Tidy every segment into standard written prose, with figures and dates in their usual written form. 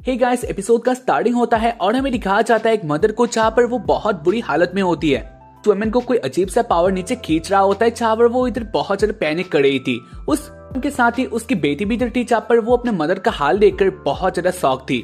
Hey guys, episode का starting होता है और हमें दिखाया जाता है एक मदर को जहाँ पर वो बहुत बुरी हालत में होती है। वुमेन को कोई अजीब सा पावर नीचे खींच रहा होता है जहाँ पर वो इधर बहुत ज्यादा पैनिक कर रही थी। उसके साथ ही उसकी बेटी भी इधर थी जहाँ पर वो अपने मदर का हाल देखकर बहुत ज्यादा शॉक थी।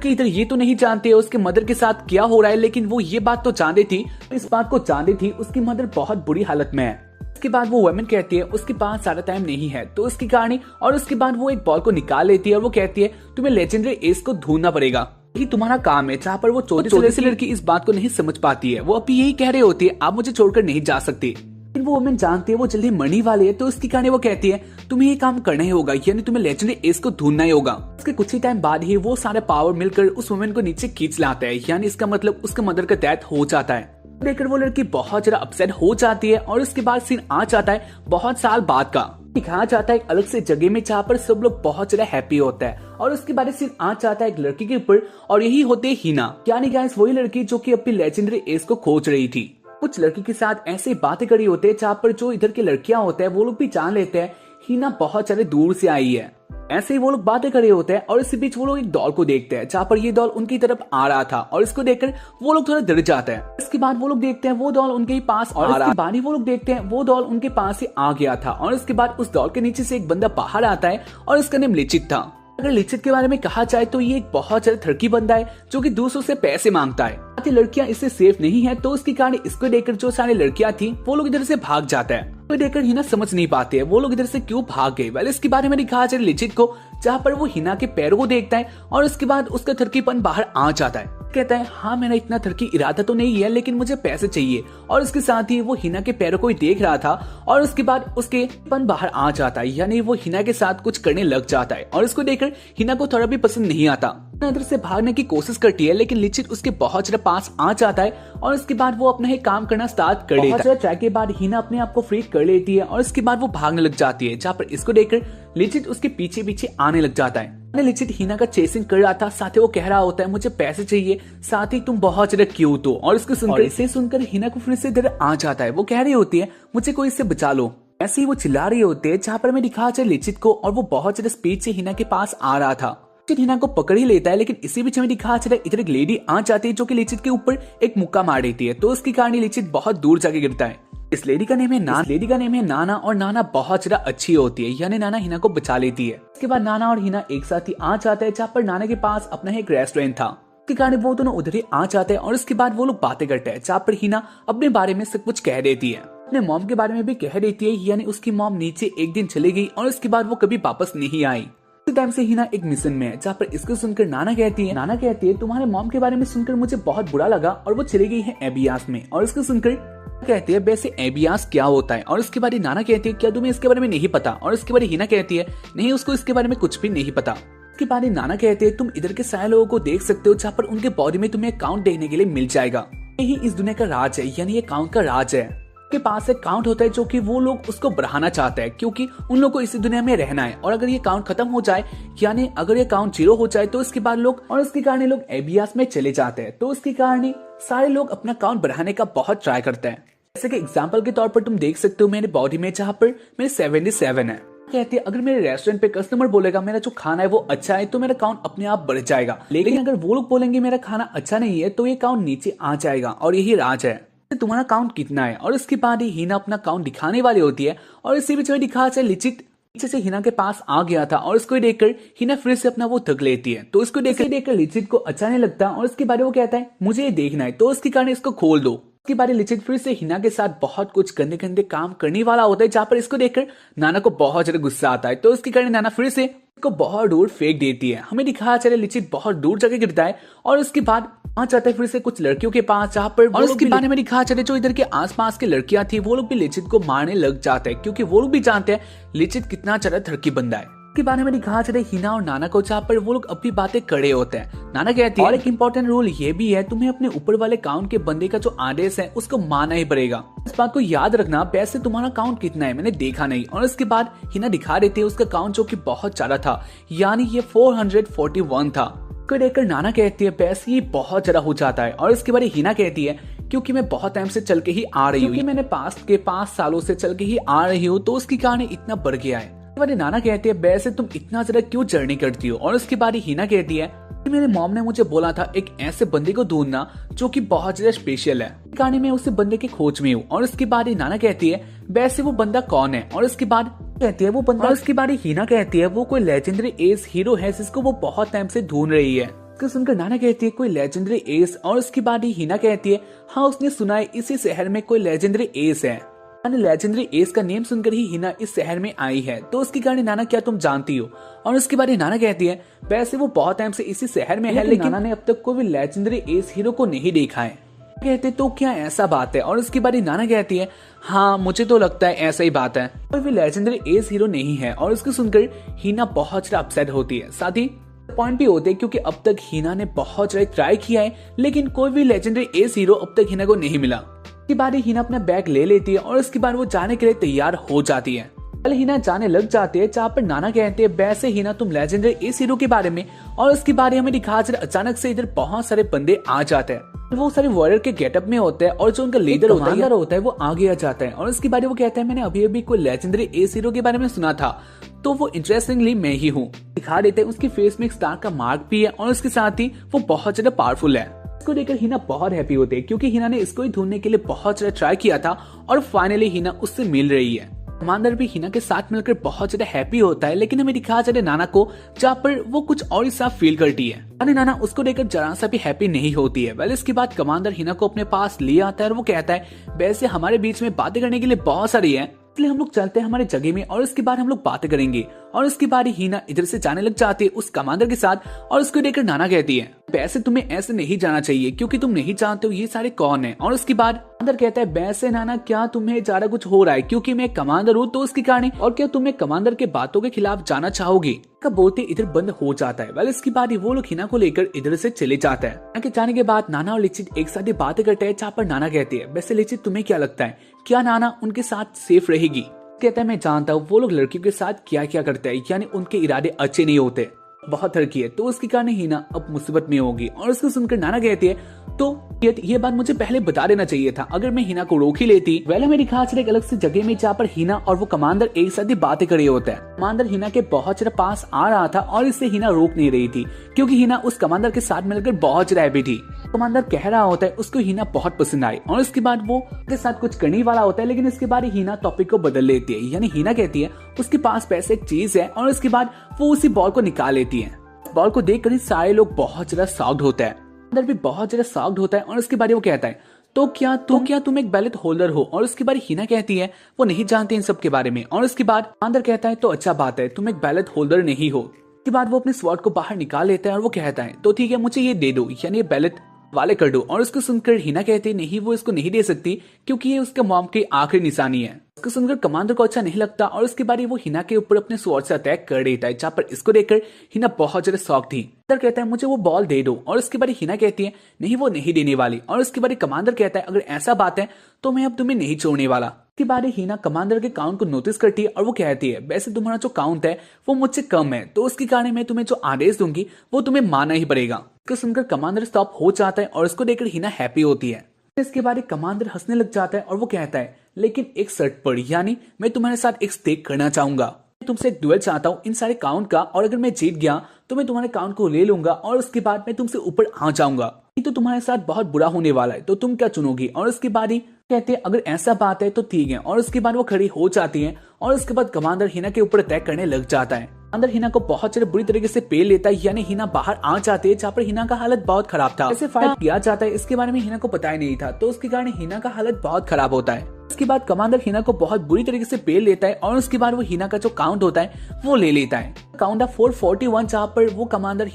इधर ये तो नहीं जानते उसके मदर के साथ क्या हो रहा है, लेकिन वो ये बात तो जानती थी, इस बात को जानती थी उसकी मदर बहुत बुरी हालत में है। उसके बाद वो वुमेन कहती है उसके पास सारा टाइम नहीं है, तो उसकी कहानी और उसके बाद वो एक बॉल को निकाल लेती है और वो कहती है तुम्हें लेजेंडरी एस को ढूंढना पड़ेगा, यही तुम्हारा काम है। जहाँ पर वो छोटी सी लड़की इस बात को नहीं समझ पाती है, वो अभी यही कह रही होती है आप मुझे छोड़कर नहीं जा सकती। लेकिन वो वुमेन जानती है वो जल्दी मरने वाली है, तो उसकी कहानी वो कहती है तुम्हें ये काम करना ही होगा, यानी तुम्हें लेजेंडरी एस को ढूंढना ही होगा। उसके कुछ ही टाइम बाद ही वो सारे पावर मिलकर उस वुमेन को नीचे खींच लाता है, यानी इसका मतलब उसका मदर का डेथ हो जाता है। देखकर वो लड़की बहुत ज्यादा अपसेट हो जाती है और उसके बाद सीन आ जाता है बहुत साल बाद का। दिखाया जाता है एक अलग से जगह में जहाँ पर सब लोग बहुत ज्यादा हैप्पी होता है और उसके बाद सीन आ जाता है एक लड़की के ऊपर और यही होती है हीना, यानी गाइस वही लड़की जो कि अपनी लेजेंडरी एस को खोज रही थी। कुछ लड़की के साथ ऐसे बातें करी होते हैं जहाँ पर जो इधर के लड़कियां होते हैं वो लोग भी जान लेते हैं हीना बहुत ज्यादा दूर से आई है। ऐसे ही वो लोग बातें कर रहे होते हैं और इसी बीच वो लोग एक डॉल को देखते हैं जहाँ पर ये डॉल उनकी तरफ आ रहा था और इसको देखकर वो लोग थोड़ा डर जाते हैं। इसके बाद वो लोग देखते हैं वो डॉल उनके ही पास और इसके बाद ही वो लोग देखते हैं वो डॉल उनके पास ही आ गया था और इसके बाद उस डॉल के नीचे से एक बंदा बाहर आता है और इसका नाम लिचित था। अगर लिचित के बारे में कहा जाए तो ये एक बहुत ज्यादा ठरकी बंदा है जो कि दूसरों से पैसे मांगता है। लड़कियां इससे सेफ नहीं है, तो उसकी कहानी इसको देखकर जो सारी लड़कियां थी वो लोग इधर से भाग जाता है। तो देखकर हिना समझ नहीं पाते है वो लोग इधर से क्यों भाग गए। वेल इसके बारे में दिखाया जाए लिचित को, जहाँ पर वो हिना के पैरों को देखता है और उसके बाद उसका ठरकीपन बाहर आ जाता है। कहता है हाँ मेरा इतना ठरकी इरादा तो नहीं है, लेकिन मुझे पैसे चाहिए। और इसके साथ ही वो हिना के पैरों को ही देख रहा था और उसके बाद उसके पन बाहर आ जाता है, यानी वो हिना के साथ कुछ करने लग जाता है और इसको देखकर हिना को थोड़ा भी पसंद नहीं आता। इधर से भागने की कोशिश करती है, लेकिन लिचित उसके बहुत ज्यादा पास आ जाता है और उसके बाद वो अपना ही काम करना स्टार्ट कर लेता है। ट्राई के बाद हिना अपने आप को फ्री कर लेती है और उसके बाद वो भागने लग जाती है, जहाँ पर इसको देखकर लिचित उसके पीछे पीछे आने लग जाता है। लिचित हिना का चेसिंग कर रहा था, साथ ही वो कह रहा होता है मुझे पैसे चाहिए, साथ ही तुम बहुत ज्यादा क्यूट हो। और इसको सुनकर इसे सुनकर हिना को फिर से इधर आ जाता है। वो कह रही होती है मुझे कोई इससे बचा लो। ऐसे ही वो चिल्ला रही होती है, जहाँ पर मैं दिखा जाए लिचित को और वो बहुत ज्यादा स्पीड से हिना के पास आ रहा था। हिना को पकड़ ही लेता है, लेकिन इसी बीच में दिखा चला इधर एक लेडी आ जाती है जो कि लिचित के ऊपर एक मुक्का मार देती है, तो उसकी कहानी लिचित बहुत दूर जाके गिरता है। इस लेडी का नेम है नाना और नाना बहुत ज्यादा अच्छी होती है, यानी नाना हिना को बचा लेती है। इसके बाद नाना और हिना एक साथ ही आ जाते हैं, जहाँ पर नाना के पास अपना एक रेस्टोरेंट था। उसके कारण वो दोनों उधर ही आ जाते हैं और उसके बाद वो लोग बातें करते हैं, जहाँ पर हिना अपने बारे में सब कुछ कह देती है, अपने मॉम के बारे में भी कह देती है, यानी उसकी मॉम नीचे एक दिन चली गई और उसके बाद वो कभी वापस नहीं आई। टाइम से हिना एक मिशन में है, जहाँ पर इसको सुनकर नाना कहती है तुम्हारे मॉम के बारे में सुनकर मुझे बहुत बुरा लगा और वो चली गई है एबियास में। और इसको सुनकर कहती है वैसे एबियास क्या होता है, और इसके बाद नाना कहती है क्या तुम्हें इसके बारे में नहीं पता। और इसके बाद हिना कहती है नहीं उसको इसके बारे में कुछ भी नहीं पता। इसके बाद नाना कहते हैं तुम इधर के सारे लोगों को देख सकते हो, जहाँ पर उनके बॉडी में तुम्हें अकाउंट देखने के लिए मिल जाएगा। यही इस दुनिया का राज है, यानी ये अकाउंट का राज है। के पास एक काउंट होता है जो कि वो लोग उसको बढ़ाना चाहते हैं, क्योंकि उन लोगों को इसी दुनिया में रहना है। और अगर ये काउंट खत्म हो जाए, यानी अगर ये काउंट 0 हो जाए, तो इसके बाद लोग और उसके कारण लोग एबियास में चले जाते हैं। तो उसके कारण सारे लोग अपना काउंट बढ़ाने का बहुत ट्राई करते हैं। जैसे कि एग्जाम्पल के तौर पर तुम देख सकते हो मेरे बॉडी में जहाँ पर मेरे 77 है। कहते हैं अगर मेरे रेस्टोरेंट पे कस्टमर बोलेगा मेरा जो खाना है वो अच्छा है, तो मेरा काउंट अपने आप बढ़ जाएगा। लेकिन अगर वो लोग बोलेंगे मेरा खाना अच्छा नहीं है, तो ये काउंट नीचे आ जाएगा। और यही राज है तुम्हारा काउंट कितना है। और इसके बाद ही हिना अपना काउंट दिखाने वाली होती है और इसी बीच में दिखा जाए लिचित पीछे से हिना के पास आ गया था और इसको देखकर हिना फिर से अपना वो थक लेती है। तो इसको देखकर लिचित को अच्छा नहीं लगता और इसके बारे वो कहता है मुझे ये देखना है, तो उसके कारण इसको खोल दो। इसके बारे लिचित फिर से हिना के साथ बहुत कुछ गंदे गंदे काम करने वाला होता है, जहाँ पर इसको देखकर नाना को बहुत ज्यादा गुस्सा आता है। तो उसके कारण नाना फिर से को बहुत दूर फेंक देती है। हमें दिखाया चले लिचित बहुत दूर जगह गिरता है और उसके बाद आ जाता है फिर से कुछ लड़कियों के पास, जहाँ पर और उसके बारे में दिखाया चले जो इधर के आसपास की लड़कियां थी वो लोग भी लिचित को मारने लग जाते हैं, क्योंकि वो लोग भी जानते हैं लिचित कितना ज्यादा ठरकी बंदा है। के बारे में दिखाया चले हिना और नाना को, जहाँ पर वो लोग अपनी बातें करे होते हैं। नाना कहती है और एक इम्पोर्टेंट रूल ये भी है तुम्हें अपने ऊपर वाले काउंट के बंदे का जो आदेश है उसको मानना ही पड़ेगा। इस बात को याद रखना वैसे तुम्हारा काउंट कितना है मैंने देखा नहीं। और इसके बाद हिना दिखा देती है उसका काउंट जो कि बहुत ज्यादा था, यानी ये 441 था। को देखकर नाना कहती है वैसे ये बहुत ज्यादा हो जाता है। और इसके बाद हिना कहती है क्योंकि मैं बहुत टाइम से चल के ही आ रही हूँ, मैंने पास्ट के 5 सालों से चल के ही आ रही हूँ, तो उसकी कहानी इतना बढ़ गया है। नाना कहती है वैसे तुम इतना ज्यादा क्यों जर्नी करती हो। और उसके बाद हिना कहती है मेरे मॉम ने मुझे बोला था एक ऐसे बंदे को ढूंढना जो कि बहुत ज्यादा स्पेशल है। कहानी में उस बंदे की खोज में हूँ। और उसके बाद ही नाना कहती है वैसे वो बंदा कौन है। और उसके बाद कहती है वो बंदा, और उसके बाद ही हीना कहती है वो कोई लेजेंडरी एस हीरो है जिसको वो बहुत टाइम से ढूंढ रही है। इसको सुनकर नाना कहती है कोई लेजेंडरी एस। और उसके बाद ही हीना कहती है हाँ उसने सुना है इसी शहर में कोई लेजेंडरी एस है। लेजेंडरी एस का नेम सुनकर ही हीना इस शहर में आई है। तो उसकी कहानी नाना क्या तुम जानती हो। और उसके बाद नाना कहती है वैसे वो बहुत टाइम से इसी शहर में है लेकिन नाना ने अब तक कोई भी लेजेंडरी एस हीरो को नहीं देखा है। कहते तो क्या ऐसा बात है। और उसके बाद नाना कहती है हाँ मुझे तो लगता है ऐसा ही बात है, कोई भी लेजेंडरी एस हीरो नहीं है। और उसको सुनकर हीना बहुत ज्यादा अपसेट होती है। साथ ही पॉइंट भी होते हैं क्योंकि अब तक हीना ने बहुत ज्यादा ट्राई किया है लेकिन कोई भी लेजेंडरी एस हीरो अब तक हीना को नहीं मिला। उसके बाद हीना अपना बैग ले लेती है और उसके बाद वो जाने के लिए तैयार हो जाती है। कल हीना जाने लग जाती है जहाँ पर नाना कहते हैं वैसे हीना तुम लेजेंडरी एस हीरो के बारे में। और उसके बारे हमें दिखा अचानक से इधर बहुत सारे बंदे आ जाते हैं। वो सारे वॉरियर के गेटअप में होते हैं और जो उनका लीडर होता है वो आगे आ जाता है। और उसके बाद वो कहता है मैंने अभी अभी कोई लेजेंडरी एस हीरो के बारे में सुना था तो वो इंटरेस्टिंगली मैं ही हूँ। दिखा देते हैं उसकी फेस में एक स्टार का मार्क भी है और उसके साथ ही वो बहुत ज्यादा पावरफुल है। इसको देखकर हीना बहुत हैप्पी होते हैं क्योंकि हीना ने इसको ही ढूंढने के लिए बहुत ज्यादा ट्राई किया था और फाइनली हीना उससे मिल रही है। कमांडर भी हीना के साथ मिलकर बहुत ज्यादा हैप्पी होता है लेकिन हमें दिखा जाए नाना को जहाँ पर वो कुछ और ही साफ फील करती है। नाना उसको देखकर जरा सा भी हैप्पी नहीं होती है। वेल इसके बाद कमांडर हीना को अपने पास ले आता है और वो कहता है वैसे हमारे बीच में बातें करने के लिए बहुत सारी है इसलिए हम लोग चलते हैं हमारे जगह में और उसके बाद हम लोग बातें करेंगे। और उसके बाद हीना इधर से जाने लग जाती है उस कमांडर के साथ। और उसको देखकर नाना कहती है वैसे तुम्हें ऐसे नहीं जाना चाहिए क्योंकि तुम नहीं जानते हो ये सारे कौन है। और उसके बाद कमांडर कहता है वैसे नाना क्या तुम्हें ज्यादा कुछ हो रहा है क्योंकि मैं कमांडर हूँ तो उसकी कहानी और क्या तुम्हें कमांडर के बातों के खिलाफ जाना चाहोगी। का बोलते इधर बंद हो जाता है। वेल इसके बाद वो लोग हीना को लेकर इधर से चले जाता है। जाने के बाद नाना और लिचित एक साथ बातें करते हैं जहाँ पर नाना कहती है वैसे लिचित तुम्हें क्या लगता है क्या नाना उनके साथ सेफ रहेगी। कहता है मैं जानता हूँ वो लोग लड़कियों के साथ क्या क्या करते हैं यानी उनके इरादे अच्छे नहीं होते, बहुत हल्की है तो उसके कारण हीना अब मुसीबत में होगी। और उसको सुनकर नाना कहती है तो ये बात मुझे पहले बता देना चाहिए था अगर मैं हीना को रोक ही लेती। वेला मेरी खास एक अलग से जगह में जहाँ पर हीना और वो कमांडर एक साथ ही बातें कर रहे होते हैं। कमांडर हीना के बहुत ज्यादा पास आ रहा था और इससे हीना रोक नहीं रही थी क्योंकि हीना उस कमांडर के साथ मिलकर बहुत ज्यादा हैप्पी थी। कमांडर कह रहा होता है उसको हीना बहुत पसंद आई और उसके बाद वो के साथ कुछ करने वाला होता है लेकिन इसके बाद हीना टॉपिक को बदल लेती है। यानी हीना कहती है उसके पास पैसे एक चीज है और उसके बाद वो उसी बॉल को निकाल लेती है। बॉल को देखकर ही सारे लोग बहुत ज्यादा शॉक्ड होते हैं। अंदर भी बहुत ज्यादा शॉक्ड होता है और उसके बाद वो कहता है तो क्या तुम एक बैलेट होल्डर हो। और उसके बाद हीना कहती है वो नहीं जानते इन सब के बारे में। और उसके बाद अंदर कहता है तो अच्छा बात है तुम एक बैलेट होल्डर नहीं हो। उसके बाद वो अपने स्वॉर्ड को बाहर निकाल लेता है और वो कहता है तो ठीक है मुझे ये दे दो यानी ये बैलेट वाले कर दो। और उसको सुनकर हीना कहती है नहीं वो इसको नहीं दे सकती क्योंकि ये उसके मॉम की आखिरी निशानी है। इसको सुनकर कमांडर को अच्छा नहीं लगता और उसके बाद वो हीना के ऊपर अपने स्वॉर्ड से अटैक कर देता है जहाँ पर इसको देखकर हीना बहुत ज्यादा शॉक थी। कमांडर कहता है मुझे वो बॉल दे दो। और उसके बाद हीना कहती है नहीं वो नहीं देने वाली। और उसके बाद कमांडर कहता है अगर ऐसा बात है तो मैं अब तुम्हें नहीं छोड़ने वाला। उसके बाद हीना कमांडर के काउंट को नोटिस करती है और वो कहती है वैसे तुम्हारा जो काउंट है वो मुझसे कम है तो उसके कारण मैं तुम्हें जो आदेश दूंगी वो तुम्हें मानना ही पड़ेगा। इसको सुनकर कमांडर स्टॉप हो जाता है और उसको देखकर हीना हैप्पी होती है। इसके बाद कमांडर हंसने लग जाता है और वो कहता है लेकिन एक शर्त पर यानी मैं तुम्हारे साथ एक स्टेक करना चाहूंगा। मैं तुमसे एक डुएल चाहता हूँ इन सारे काउंट का और अगर मैं जीत गया तो मैं तुम्हारे काउंट को ले लूंगा और उसके बाद मैं तुमसे ऊपर आ जाऊंगा। तो तुम्हारे साथ बहुत बुरा होने वाला है तो तुम क्या चुनोगी। और उसके बाद ही कहते हैं अगर ऐसा बात है तो ठीक है। और उसके बाद वो खड़ी हो जाती है और उसके बाद कमांडर हीना के ऊपर अटैक करने लग जाता है। अंदर हीना को बहुत ज्यादा बुरी तरीके से पेल लेता है यानी हीना बाहर आ जाती है जहाँ पर हीना का हालत बहुत खराब था। ऐसे फाइट किया जाता है इसके बारे में हीना को पता ही नहीं था तो उसके कारण हीना का हालत बहुत खराब होता है। इसके बाद कमांडर हीना को बहुत बुरी तरीके से पेल लेता है और उसके बाद वो हीना का जो काउंट होता है वो ले लेता है। काउंट है 441 जहाँ पर वो कमांडर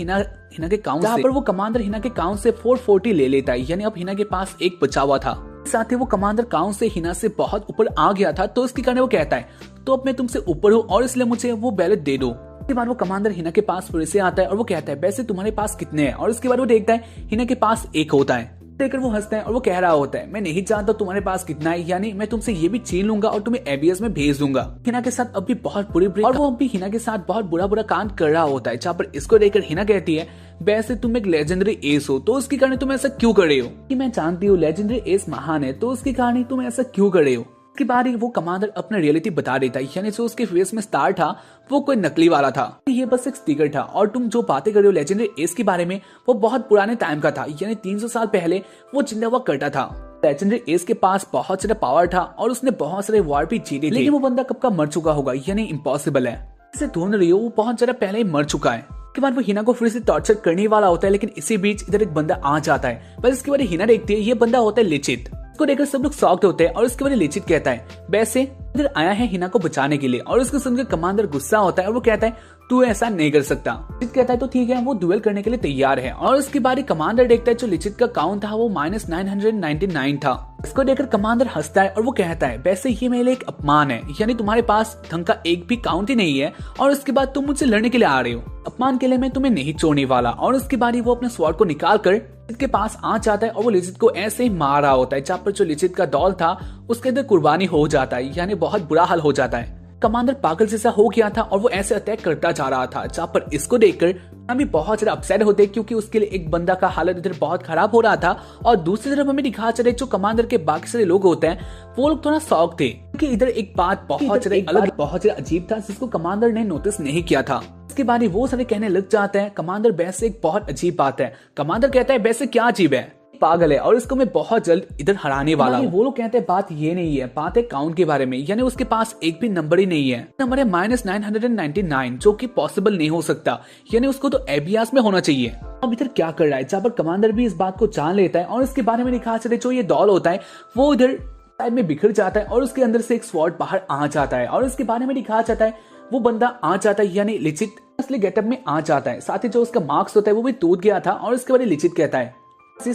हीना के काउंट से 440 ले लेता है यानी अब हीना के पास एक बचा हुआ था। साथ ही वो कमांडर काउंट से हीना से बहुत ऊपर आ गया था तो इसके कारण वो कहता है तो अब मैं तुमसे ऊपर हूँ और इसलिए मुझे वो बैलेट दे दो। उसके बाद वो कमांडर हीना के पास फिर से आता है और वो कहता है वैसे तुम्हारे पास कितने हैं। और उसके बाद वो देखता है हीना के पास एक होता है। देखकर वो हंसता है और वो कह रहा होता है मैं नहीं जानता तुम्हारे पास कितना है यानी मैं तुमसे ये भी छीन लूंगा और तुम्हें एबीएस में भेज दूंगा। हीना के साथ अब भी बहुत बुरी और वो अब भी हीना के साथ बहुत बुरा कांड कर रहा होता है जहाँ पर इसको देखकर हीना कहती है वैसे तुम एक लेजेंडरी एस हो तो उसके कारण तुम ऐसा क्यों कर रहे हो। कि मैं जानती हूँ लेजेंडरी एस महान है तो उसके कारण तुम ऐसा क्यों कर रहे हो। इसके बाद ही वो कमांडर अपना रियलिटी बता देता है, यानी जो उसके फेस में स्टार था वो कोई नकली वाला था, ये बस एक स्टिकर था। और तुम जो बातें कर रहे हो लेजेंडरी एस के बारे में, वो बहुत पुराने टाइम का था, यानी 300 साल पहले वो जिंदा हुआ करता था। लेजेंडरी एस के पास बहुत सारा पावर था और उसने बहुत सारे वॉर भी जीते थे, लेकिन वो बंदा कब का मर चुका होगा, यानी इम्पॉसिबल है। इसे ढूंढ रही हो, वो बहुत ज्यादा पहले ही मर चुका है। के बाद वो हिना को फिर से टॉर्चर करने वाला होता है, लेकिन इसी बीच इधर एक बंदा आ जाता है। बस इसके बाद हिना देखती है, ये बंदा होता है लिचित। इसको देखकर सब लोग शॉक्ड होते हैं और इसके बाद लिचित कहता है, वैसे इधर आया है हिना को बचाने के लिए। और उसको सुनकर कमांडर गुस्सा होता है और वो कहता है, तू ऐसा नहीं कर सकता। लिचित कहता है तो ठीक है, वो डुएल करने के लिए तैयार है। और उसके बाद ही कमांडर देखता है जो लिचित का काउंट था वो -999 था। इसको देखकर कमांडर हंसता है और वो कहता है, वैसे ये मेरे लिए एक अपमान है, यानी तुम्हारे पास ढंग का एक भी काउंट ही नहीं है और उसके बाद तुम मुझसे लड़ने के लिए आ रहे हो। अपमान के लिए मैं तुम्हें नहीं छोड़ने वाला। और उसके बाद ही वो अपने स्वॉर्ड को निकाल कर लिचित के पास आ जाता है और वो लिचित को ऐसे ही मार रहा होता है, जहाँ पर जो लिचित का डॉल था उसके अंदर कुर्बानी हो जाता है, यानी बहुत बुरा हाल हो जाता है। कमांडर पागल जैसा हो गया था और वो ऐसे अटैक करता जा रहा था, जहाँ पर इसको देखकर हमें बहुत ज्यादा अपसेट होते, क्योंकि उसके लिए एक बंदा का हालत इधर बहुत खराब हो रहा था। और दूसरी तरफ हमें दिखा चले जो कमांडर के बाकी सारे लोग होते हैं वो लोग थोड़ा शॉक थे, क्योंकि इधर एक बात बहुत ज्यादा अलग, बहुत ज्यादा अजीब था जिसको कमांडर ने नोटिस नहीं किया था। इसके बाद वो सारे कहने लग जाते हैं, कमांडर वैसे एक बहुत अजीब बात है। कमांडर कहता है, वैसे क्या अजीब है, पागल है और इसको मैं बहुत जल्द इधर हराने वाला हूँ। वो लोग कहते हैं बात ये नहीं है, बात है काउंट के बारे में, यानी उसके पास एक भी नंबर ही नहीं है। नंबर है -999 जो कि पॉसिबल नहीं हो सकता, यानी उसको तो एबियास में होना चाहिए। अब इधर क्या कर रहा है, जहाँ पर कमांडर भी इस बात को जान लेता है और इसके बारे में दिखा चले जो ये डॉल होता है वो इधर साइड में बिखर जाता है और उसके अंदर से एक स्वॉर्ड बाहर आ जाता है। और इसके बारे में दिखा जाता है वो बंदा आ जाता है, यानी लिचित असली गेटअप में आ जाता है। साथ ही जो उसका मार्क्स होता है वो भी टूट गया था। और इसके बाद लिचित कहता है,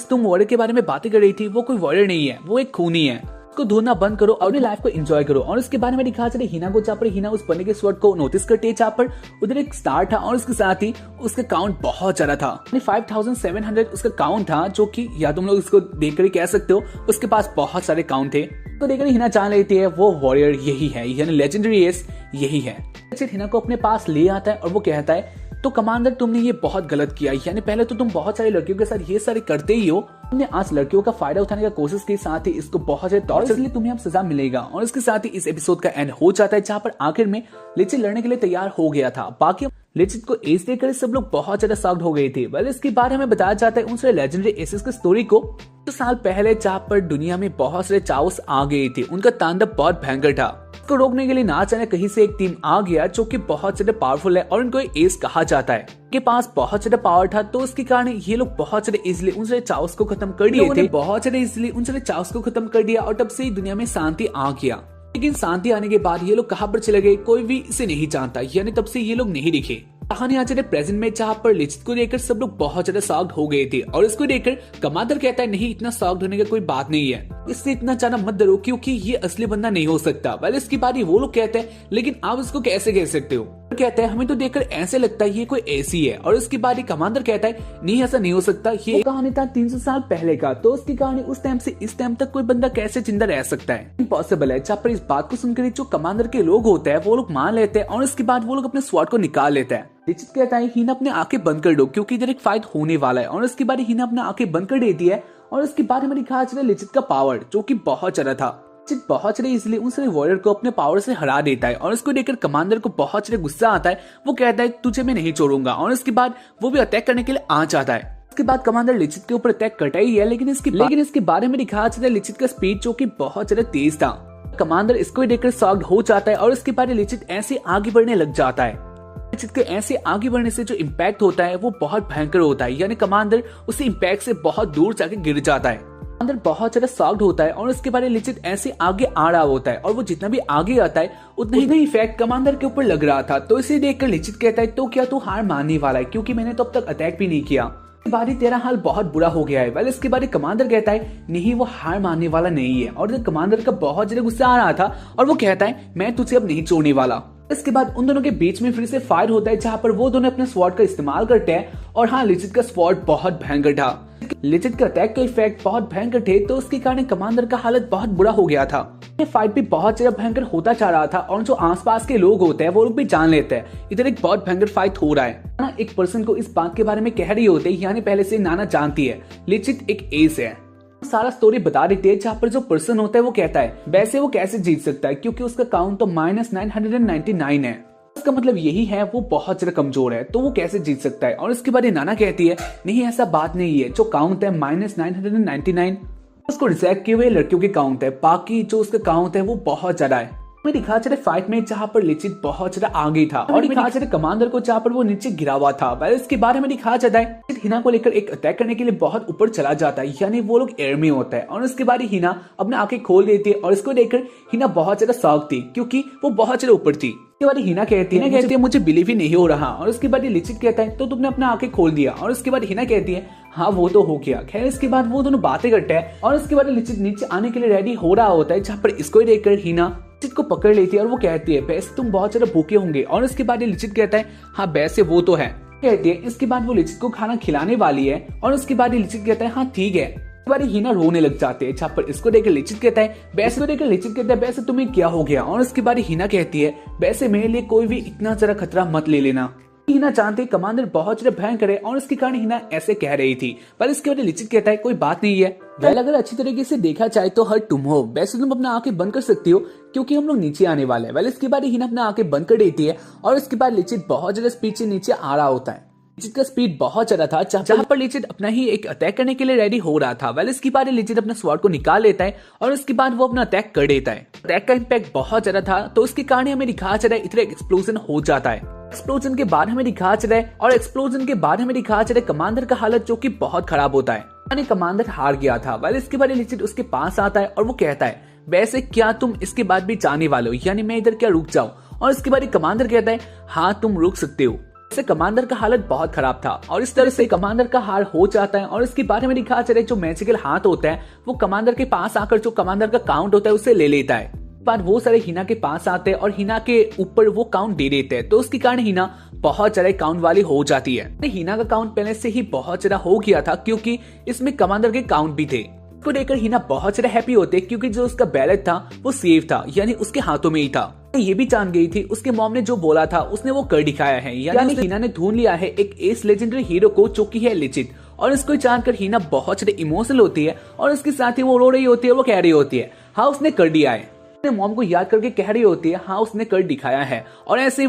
तुम वॉरियर के बारे में बातें कर रही थी, वो कोई वॉरियर नहीं है, वो एक खूनी है। उसको ढूंढना बंद करो और अपनी लाइफ को एंजॉय करो। और इसके बारे में दिखा चले हिना को, जहाँ पर हिना उस बंदे के स्वॉर्ड को नोटिस करती है, जहाँ पर उधर एक स्टार था और उसके साथ ही उसका काउंट बहुत ज्यादा था, 5700 उसका काउंट था, जो कि या तुम लोग इसको देखकर ही कह सकते हो उसके पास बहुत सारे काउंट थे। तो देखकर हिना जान लेती है वो वॉरियर यही है, यानी लेजेंडरी एस यही है। हिना को अपने पास ले आता है और वो कहता है, तो कमांडर तुमने ये बहुत गलत किया, यानी पहले तो तुम बहुत सारी लड़कियों के साथ ये सारे करते ही हो, तुमने आज लड़कियों का फायदा उठाने का कोशिश की, साथ ही इसको बहुत ज्यादा टॉर्चर, इसलिए तुम्हें अब सजा मिलेगा। और इसके साथ ही इस एपिसोड का एंड हो जाता है, जहाँ पर आखिर में लिचित लड़ने के लिए तैयार हो गया था। बाकी लिचित को एज देकर सब लोग बहुत ज्यादा शॉक्ड हो गए थे। वेल इसके बारे में बताया जाता है उन सारे लेजेंडरी एसेस की स्टोरी को, तो साल पहले जहाँ पर दुनिया में बहुत सारे चाउस आ गए थे, उनका तांडव बहुत भयंकर था। इसको रोकने के लिए ना जाने कहीं से एक टीम आ गया जो कि बहुत ज्यादा पावरफुल है और उनको एस कहा जाता है। के पास बहुत ज्यादा पावर था, तो उसके कारण ये लोग बहुत ज्यादा इजिली उन सारे चाउस को खत्म कर दिए थे, बहुत ज्यादा इजिली उन सारे चाउस को खत्म कर दिया। और तब से ही दुनिया में शांति आ गया। लेकिन शांति आने के बाद ये लोग कहाँ पर चले गए कोई भी इसे नहीं जानता, यानी तब से ये लोग नहीं दिखे। कहानी आ जाए प्रेजेंट में, जहाँ पर लिचित को देखकर सब लोग बहुत ज्यादा शॉक्ड हो गए थे। और इसको देखकर कमांडर कहता है, नहीं इतना शॉक्ड होने का कोई बात नहीं है, इससे इतना ज्यादा मत डरो, क्योंकि ये असली बंदा नहीं हो सकता। वेल इसकी बात वो लोग कहते हैं, लेकिन आप इसको कैसे कह सकते हो? कहते हैं हमें तो देखकर ऐसे लगता है ये कोई ऐसी है। और उसके बाद कमांडर कहता है, नहीं ऐसा नहीं हो सकता, ये कहानी था 300 साल पहले का, तो उसकी कहानी उस टाइम से इस टाइम तक कोई बंदा कैसे जिंदा रह सकता है, इम्पॉसिबल है। जहाँ पर इस बात को सुनकर जो कमांडर के लोग होते हैं वो लोग मान लेते हैं और इसके बाद वो लोग अपने स्वॉर्ड को निकाल लेते हैं। लिचित कहता है, हिना अपने आंखें बंद कर दो, क्योंकि इधर एक फाइट होने वाला है। और उसके बाद हिना अपने आंखें बंद कर देती है और उसके बाद हमें दिखाया चला लिचित का पावर, जो कि बहुत ज्यादा था। लिचित बहुत ज्यादा इसलिए उन सारे वॉरियर को अपने पावर से हरा देता है। और इसको देखकर कमांडर को बहुत ज्यादा गुस्सा आता है, वो कहता है तुझे मैं नहीं छोड़ूंगा। और इसके बाद वो भी अटैक करने के लिए आ जाता है। इसके बाद कमांडर लिचित के ऊपर अटैक करता ही है, लेकिन इसके बारे में दिखाया चला लिचित का स्पीड जो कि बहुत ज्यादा तेज था। कमांडर इसको देखकर शॉक्ड हो जाता है और इसके बाद लिचित ऐसे आगे बढ़ने लग जाता है। लिचित के ऐसे आगे बढ़ने से जो इम्पैक्ट होता है वो बहुत भयंकर होता है, यानी कमांडर उस इम्पैक्ट से बहुत दूर जाके गिर जाता है। कमांडर बहुत ज्यादा शॉक्ड होता है और उसके बाद लिचित ऐसे आगे आ रहा होता है और वो जितना भी आगे आता है उतना ही इफेक्ट कमांडर के ऊपर लग रहा था। तो इसे देखकर लिचित कहता है, तो क्या तू हार मानने वाला है, क्योंकि मैंने तो अब तक अटैक भी नहीं किया, बारी तेरा हाल बहुत बुरा हो गया है। वेल इसके बाद कमांडर कहता है, नहीं वो हार मानने वाला नहीं है। और कमांडर का बहुत ज्यादा गुस्सा आ रहा था और वो कहता है, मैं तुझे अब नहीं छोड़ने वाला। इसके बाद उन दोनों के बीच में फिर से फायर होता है, जहाँ पर वो दोनों अपने स्वॉर्ड का इस्तेमाल करते हैं। और हाँ, लिचित का स्वॉर्ड बहुत भयंकर था, लिचित का अटैक के इफेक्ट बहुत भयंकर थे, तो उसके कारण कमांडर का हालत बहुत बुरा हो गया था। ये फाइट भी बहुत ज्यादा भयंकर होता जा रहा था और जो आसपास के लोग होते हैं वो लोग भी जान लेते हैं इधर एक बहुत भयंकर फाइट हो रहा है। ना एक पर्सन को इस बात के बारे में कह रही होते हैं, यानी पहले से नाना जानती है लिचित एक एस है। सारा स्टोरी बता देती है, जहाँ पर जो पर्सन होता है वो कहता है वैसे वो कैसे जीत सकता है क्योंकि उसका काउंट तो -999 है। इसका मतलब यही है वो बहुत ज्यादा कमजोर है, तो वो कैसे जीत सकता है। और इसके बाद नाना कहती है नहीं ऐसा बात नहीं है, जो काउंट है -999 उसको रिजेक्ट किए हुए लड़कियों के काउंट है, बाकी जो उसका काउंट है वो बहुत ज्यादा है। में दिखा चले फाइट में जहाँ पर लिचित बहुत ज्यादा आगे था और दिखा चले कमांडर को जहाँ पर वो नीचे गिरा हुआ था। वैसे इसके बारे में दिखा जाता है हिना को लेकर एक अटैक करने के लिए बहुत ऊपर चला जाता है, यानी वो लोग एयर में होता है। और उसके बाद हिना अपने आंखें खोल देती है और इसको देखकर हिना बहुत ज्यादा शॉक थी क्योंकि वो बहुत ज्यादा ऊपर थी। उसके बाद हिना कहती है मुझे बिलीव ही नहीं हो रहा। और उसके बाद लिचित कहता है तो तुमने अपना आंखें खोल दिया। और उसके बाद हिना कहती है हाँ वो तो हो गया। खैर इसके बाद वो दोनों बातें करते हैं और उसके बाद लिचित नीचे आने के लिए रेडी हो रहा होता है, जहाँ पर इसको देखकर हिना लिचित को पकड़ लेती है और वो कहती है वैसे तुम बहुत ज्यादा भूखे होंगे। और इसके बाद लिचित कहता है हाँ वैसे वो तो है कहती है। इसके बाद वो लिचित को खाना खिलाने वाली है और उसके बाद लिचित कहता है हाँ ठीक है। इसके बाद हिना रोने लग जाते हैं, जहाँ पर इसको देखकर लिचित कहता है वैसे को देखकर लिचित कहता है वैसे तुम्हें क्या हो गया। और उसके बाद हिना कहती है वैसे मेरे लिए कोई भी इतना ज्यादा खतरा मत ले लेना। हिना जानते कमांडर बहुत ज्यादा भयंकर है और इसके कारण हिना ऐसे कह रही थी, पर इसके बाद लिचित कहता है कोई बात नहीं है। वेल अगर अच्छी तरीके से देखा जाए तो हर तुम हो, वैसे तुम अपना आंखें बंद कर सकती हो क्योंकि हम लोग नीचे आने वाले हैं। वेल इसके बाद हिना अपना आंखें बंद कर देती है और इसके बाद लिचित बहुत ज्यादा स्पीड से नीचे आ रहा होता है। लिचित का स्पीड बहुत ज्यादा था, जहाँ पर लिचित अपना ही एक अटैक करने के लिए रेडी हो रहा था। वेल इसके बाद लिचित अपना स्वॉर्ड को निकाल लेता है और उसके बाद वो अपना अटैक कर देता है। अटैक का इम्पैक्ट बहुत ज्यादा था, तो उसके कारण हमें दिखा चला इतना एक्सप्लोजन हो जाता है। एक्सप्लोजन के बाद हमें दिखा चला है और एक्सप्लोजन के बाद हमें दिखा चला कमांडर का हालत जो कि बहुत खराब होता है, यानी कमांडर हार गया था। वेल इसके बाद लिचित उसके पास आता है और वो कहता है वैसे क्या तुम इसके बाद भी जाने वाले हो, यानी मैं इधर क्या रुक जाऊं। और इसके बाद कमांडर कहता है हाँ तुम रुक सकते हो। इससे कमांडर का हालत बहुत खराब था और इस तरह से कमांडर का हार हो जाता है। और इसके बारे में दिखा चले जो मैजिकल हाथ होता है वो कमांडर के पास आकर जो कमांडर का काउंट होता है उसे ले लेता है। पर वो सारे हिना के पास आते हैं और हिना के ऊपर वो काउंट दे देते हैं, तो उसके कारण हिना बहुत ज्यादा काउंट वाली हो जाती है। हिना का काउंट पहले से ही बहुत ज्यादा हो गया था क्योंकि इसमें कमांडर के काउंट भी थे। को देखकर हिना बहुत ज्यादा हैप्पी होते क्योंकि जो उसका बैलेट था वो सेफ था, यानी उसके हाथों में ही था। ये भी जान गई थी उसके मॉम ने जो बोला था उसने वो कर दिखाया है, यानी हिना ने ढूंढ लिया है एक एस लेजेंडरी हीरो को जो कि है लिचित। और इसको जानकर हिना बहुत ज्यादा इमोशनल होती है और उसके साथ ही वो रो रही होती है, वो कह रही होती है हाँ उसने कर दिया है। मॉम को याद करके कह रही होती है हाँ उसने कर दिखाया है। और ऐसे ही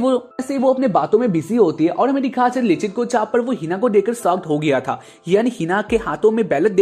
वो अपने बातों में बिजी होती है। और हमें दिखा चल लिचित को जहाँ पर वो हिना को देखकर शॉक्ड हो गया था, यानी हिना के हाथों में बैलेट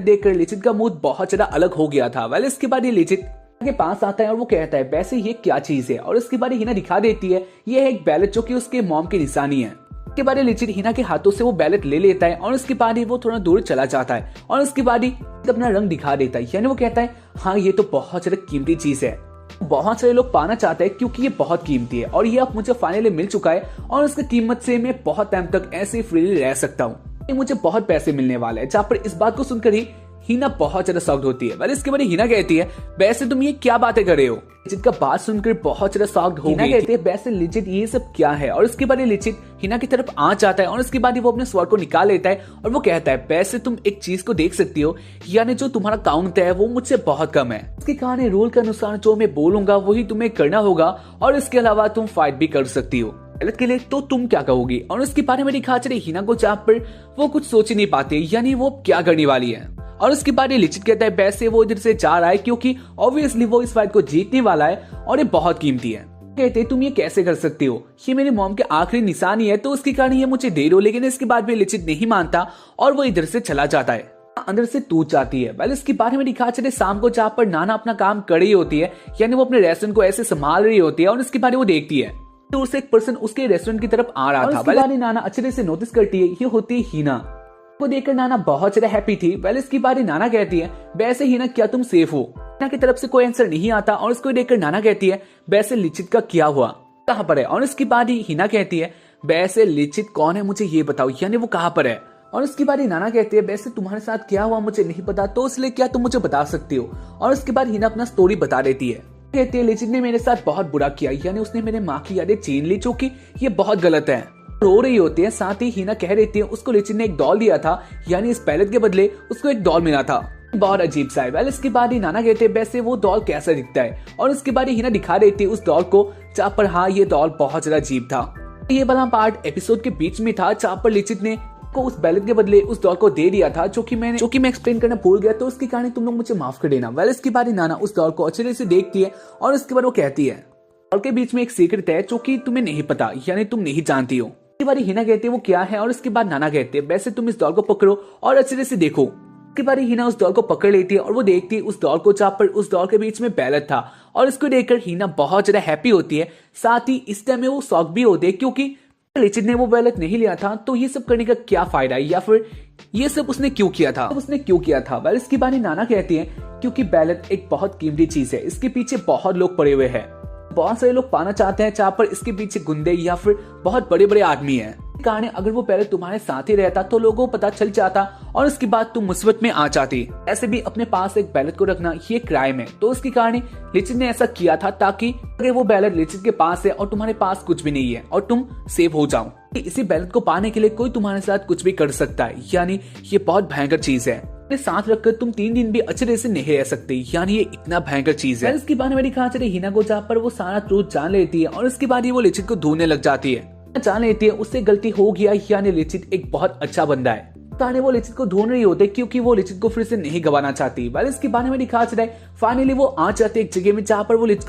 देखकर लिचित का मूड बहुत ज्यादा अलग हो गया था। वेल इसके बाद ये लिचित के पास आता है और वो कहता है वैसे ये क्या चीज है। और इसके बाद हिना दिखा देती है ये है एक बैलेट जो कि उसके मॉम की निशानी है। उसके बाद लिचित हिना के हाथों से वो बैलेट ले लेता है और उसके बाद ही वो थोड़ा दूर चला जाता है और उसके बाद ही अपना रंग दिखा देता है, यानी वो कहता है हाँ ये तो बहुत ज्यादा कीमती चीज है, बहुत सारे लोग पाना चाहते हैं क्योंकि ये बहुत कीमती है और ये अब मुझे फाइनली मिल चुका है और इसकी कीमत से मैं बहुत टाइम तक ऐसे फ्रीली रह सकता हूँ, मुझे बहुत पैसे मिलने वाले हैं। जहाँ पर इस बात को सुनकर ही हिना बहुत ज्यादा शॉक्ड होती है। इसके बाद हिना कहती है वैसे तुम ये क्या बातें कर रहे हो। लिचित का बात सुनकर बहुत ज्यादा शॉक्ड हो गई। कहती है वैसे लिचित ये सब क्या है। और इसके बाद लिचित हिना की तरफ आ जाता है और उसके बाद वो अपने स्वॉर्ड को निकाल लेता है और वो कहता है वैसे तुम एक चीज को देख सकती हो, यानी जो तुम्हारा काउंट है वो मुझसे बहुत कम है। इसके कारण रूल के अनुसार जो मैं बोलूंगा वही तुम्हें करना होगा और इसके अलावा तुम फाइट भी कर सकती हो। गलत के लिए तो तुम क्या कहोगी। और उसके बारे में दिखा चले हिना को जहाँ पर वो कुछ सोच ही नहीं पाते, यानी वो क्या करने वाली है। और उसके बाद ये लिचित कहता है वैसे वो इधर से जा रहा है क्योंकि ऑब्वियसली वो इस फाइट को जीतने वाला है और ये बहुत कीमती है। कहते तुम ये कैसे कर सकती हो, ये मेरी मॉम के आखिरी निशानी है, तो उसके कारण ये मुझे दे दो। लेकिन इसके बाद भी लिचित नहीं मानता और वो इधर से चला जाता है, अंदर से टूट जाती है। वेल इसके बारे में दिखा चले शाम को जहाँ पर नाना अपना काम कर रही होती है, यानी वो अपने रेस्टोरेंट को ऐसे संभाल रही होती है और इसके बारे में वो देखती है दूर से एक पर्सन उसके रेस्टोरेंट की तरफ आ रहा था। नाना अच्छे से नोटिस करती है, ये होती है हिना को देखकर नाना बहुत ज्यादा हैप्पी थी। वेल इसकी बारी नाना कहती है वैसे हिना क्या तुम सेफ हो। हिना की तरफ से कोई आंसर नहीं आता और उसको देखकर नाना कहती है वैसे लिचित का क्या हुआ, कहाँ पर है। और इसकी बारी हिना कहती है वैसे लिचित कौन है मुझे ये बताओ, यानी वो कहाँ पर है। और इसकी बारी नाना कहती है वैसे तुम्हारे साथ क्या हुआ मुझे नहीं पता, तो इसलिए क्या तुम मुझे बता सकती हो। और उसके बाद हिना अपना स्टोरी बता देती है। कहती है लिचित ने मेरे साथ बहुत बुरा किया, यानी उसने मेरे माँ की यादें छीन ली जो कि ये बहुत गलत है। रो रही होती है, साथ ही हिना कह रही थी उसको लिचित ने एक डॉल दिया था, यानी इस पैलेट के बदले उसको एक डॉल मिला था, बहुत अजीब सा है। वेल इसके बाद ही नाना कहते हैं वैसे वो डॉल कैसा दिखता है। और इसके बाद हिना दिखा रही थी उस डॉल को, जहाँ पर हाँ ये डॉल बहुत ज्यादा अजीब था। ये वाला पार्ट एपिसोड के बीच में था जहाँ पर लिचित ने को उस बैलेट के बदले उस डॉल को दे दिया था, जो कि मैं एक्सप्लेन करना भूल गया, तो उसकी कहानी तुम लोग मुझे माफ कर देना। वेल इसके बाद नाना उस डॉल को अच्छे तरह से देखती है और उसके बाद वो कहती है डॉल के बीच में एक सीक्रेट है जो कि तुम्हें नहीं पता, यानी तुम नहीं जानती हो। इसके बाद हिना कहती है वो क्या है, और उसके बाद नाना कहते हैं वैसे तुम इस डॉल को पकड़ो और अच्छे तरह से देखो। इसके बाद हिना उस डॉल को पकड़ लेती है और वो देखती है उस डॉल को, जहाँ पर उस डॉल के बीच में बैलेट था, और इसको देखकर हिना बहुत ज्यादा हैप्पी होती है। साथ ही इस टाइम में वो शॉक भी होते हैं, क्योंकि लिचिड ने वो बैलेट नहीं लिया था, तो ये सब करने का क्या फायदा, या फिर ये सब उसने क्यों किया था। वेल इसके बाद नाना कहती है क्योंकि बैलेट एक बहुत कीमती चीज है, इसके पीछे बहुत लोग पड़े हुए हैं, बहुत सारे लोग पाना चाहते हैं, जहाँ पर इसके पीछे गुंडे या फिर बहुत बड़े बड़े आदमी हैं। कारण अगर वो पहले तुम्हारे साथ ही रहता तो लोगों को पता चल जाता और उसके बाद तुम मुसीबत में आ जाती। ऐसे भी अपने पास एक बैलेट को रखना ये क्राइम है, तो उसके कारण लिचिड ने ऐसा किया था, ताकि अगर वो बैलेट लिचिड के पास है और तुम्हारे पास कुछ भी नहीं है और तुम सेफ हो जाओ। इसी बैलेट को पाने के लिए कोई तुम्हारे साथ कुछ भी कर सकता है, यानी ये बहुत भयंकर चीज है। अपने साथ रखकर तुम 3 दिन भी अच्छे तरह से नहीं रह सकते, यानी ये इतना भयंकर चीज है। इसके बाद मेरी कहा चले हिना को, जहाँ पर वो सारा ट्रूथ जान लेती है और उसके बाद वो लिचिड को ढूंढने लग जाती है। जान लेती है उससे गलती हो गया, यानी लिचिड एक बहुत अच्छा बंदा है। कहानी वो लिचिड को ढूंढ रही होते क्योंकि वो लिचिड को फिर से नहीं गवाना चाहती। वेल इसके बारे में दिखाया जाता है फाइनली वो आ जाते एक जगह में, जहाँ पर वो लिचिड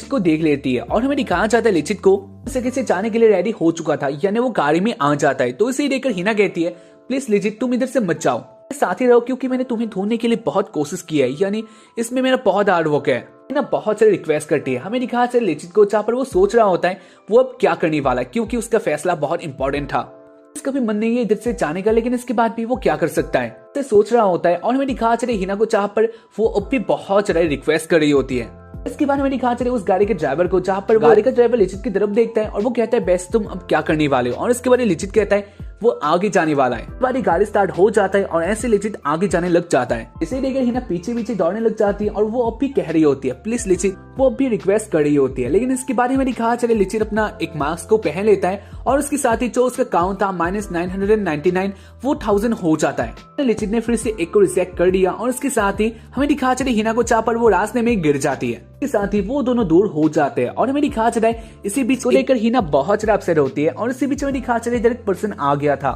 को देख लेती है, और हमें दिखाया जाता है लिचिड को जगह से जाने के लिए रेडी हो चुका था, यानी वो गाड़ी में आ जाता है। तो इसे देखकर हिना कहती है प्लीज लिचिड तुम इधर से मत जाओ, साथ ही रहो, क्योंकि मैंने तुम्हें ढूंढने के लिए बहुत कोशिश की है, यानी इसमें मेरा बहुत हार्ड वर्क है। ना बहुत सारी रिक्वेस्ट करती है। हमें दिखाया जाता है लिचिड को, जहाँ पर वो सोच रहा होता है वो अब क्या करने वाला है, क्योंकि उसका फैसला बहुत इंपॉर्टेंट था। इसका भी मन नहीं है इधर से जाने का, लेकिन इसके बाद भी वो क्या कर सकता है, तो सोच रहा होता है। और हमें दिखाया जाता है हिना को, जहाँ पर वो अब भी बहुत सारी रिक्वेस्ट कर रही होती है। इसके बाद हमें दिखाया जाता है उस गाड़ी के ड्राइवर को, जहाँ पर गाड़ी का ड्राइवर लिचिड की तरफ देखता है और वो कहता है बेस्ट तुम अब क्या करने वाले हो, और इसके बाद लिचिड कहता है वो आगे जाने वाला है। बारी गाड़ी स्टार्ट हो जाता है और ऐसे लिचिड आगे जाने लग जाता है। इसे देखकर हिना पीछे पीछे दौड़ने लग जाती है और वो अब भी कह रही होती है प्लीज लिचिड, वो अब भी रिक्वेस्ट कर रही होती है। लेकिन इसके बारे में दिखाया चले लिचिड अपना एक मास्क को पहन लेता है और उसके साथ ही जो उसका काउंट था -999 वो 1000 हो जाता है। लिचिड ने फिर से एक को रिसेक्ट कर दिया और उसके साथ ही हमें दिखाया चले हिना को, जहाँ पर वो रास्ते में गिर जाती है। इसके साथ ही वो दोनों दूर हो जाते हैं और हमें दिखाया चला है इसी बीच को लेकर हिना बहुत ज्यादा अपसेट होती है। और इसी बीच में दिखाया चले इधर एक पर्सन आ गया था,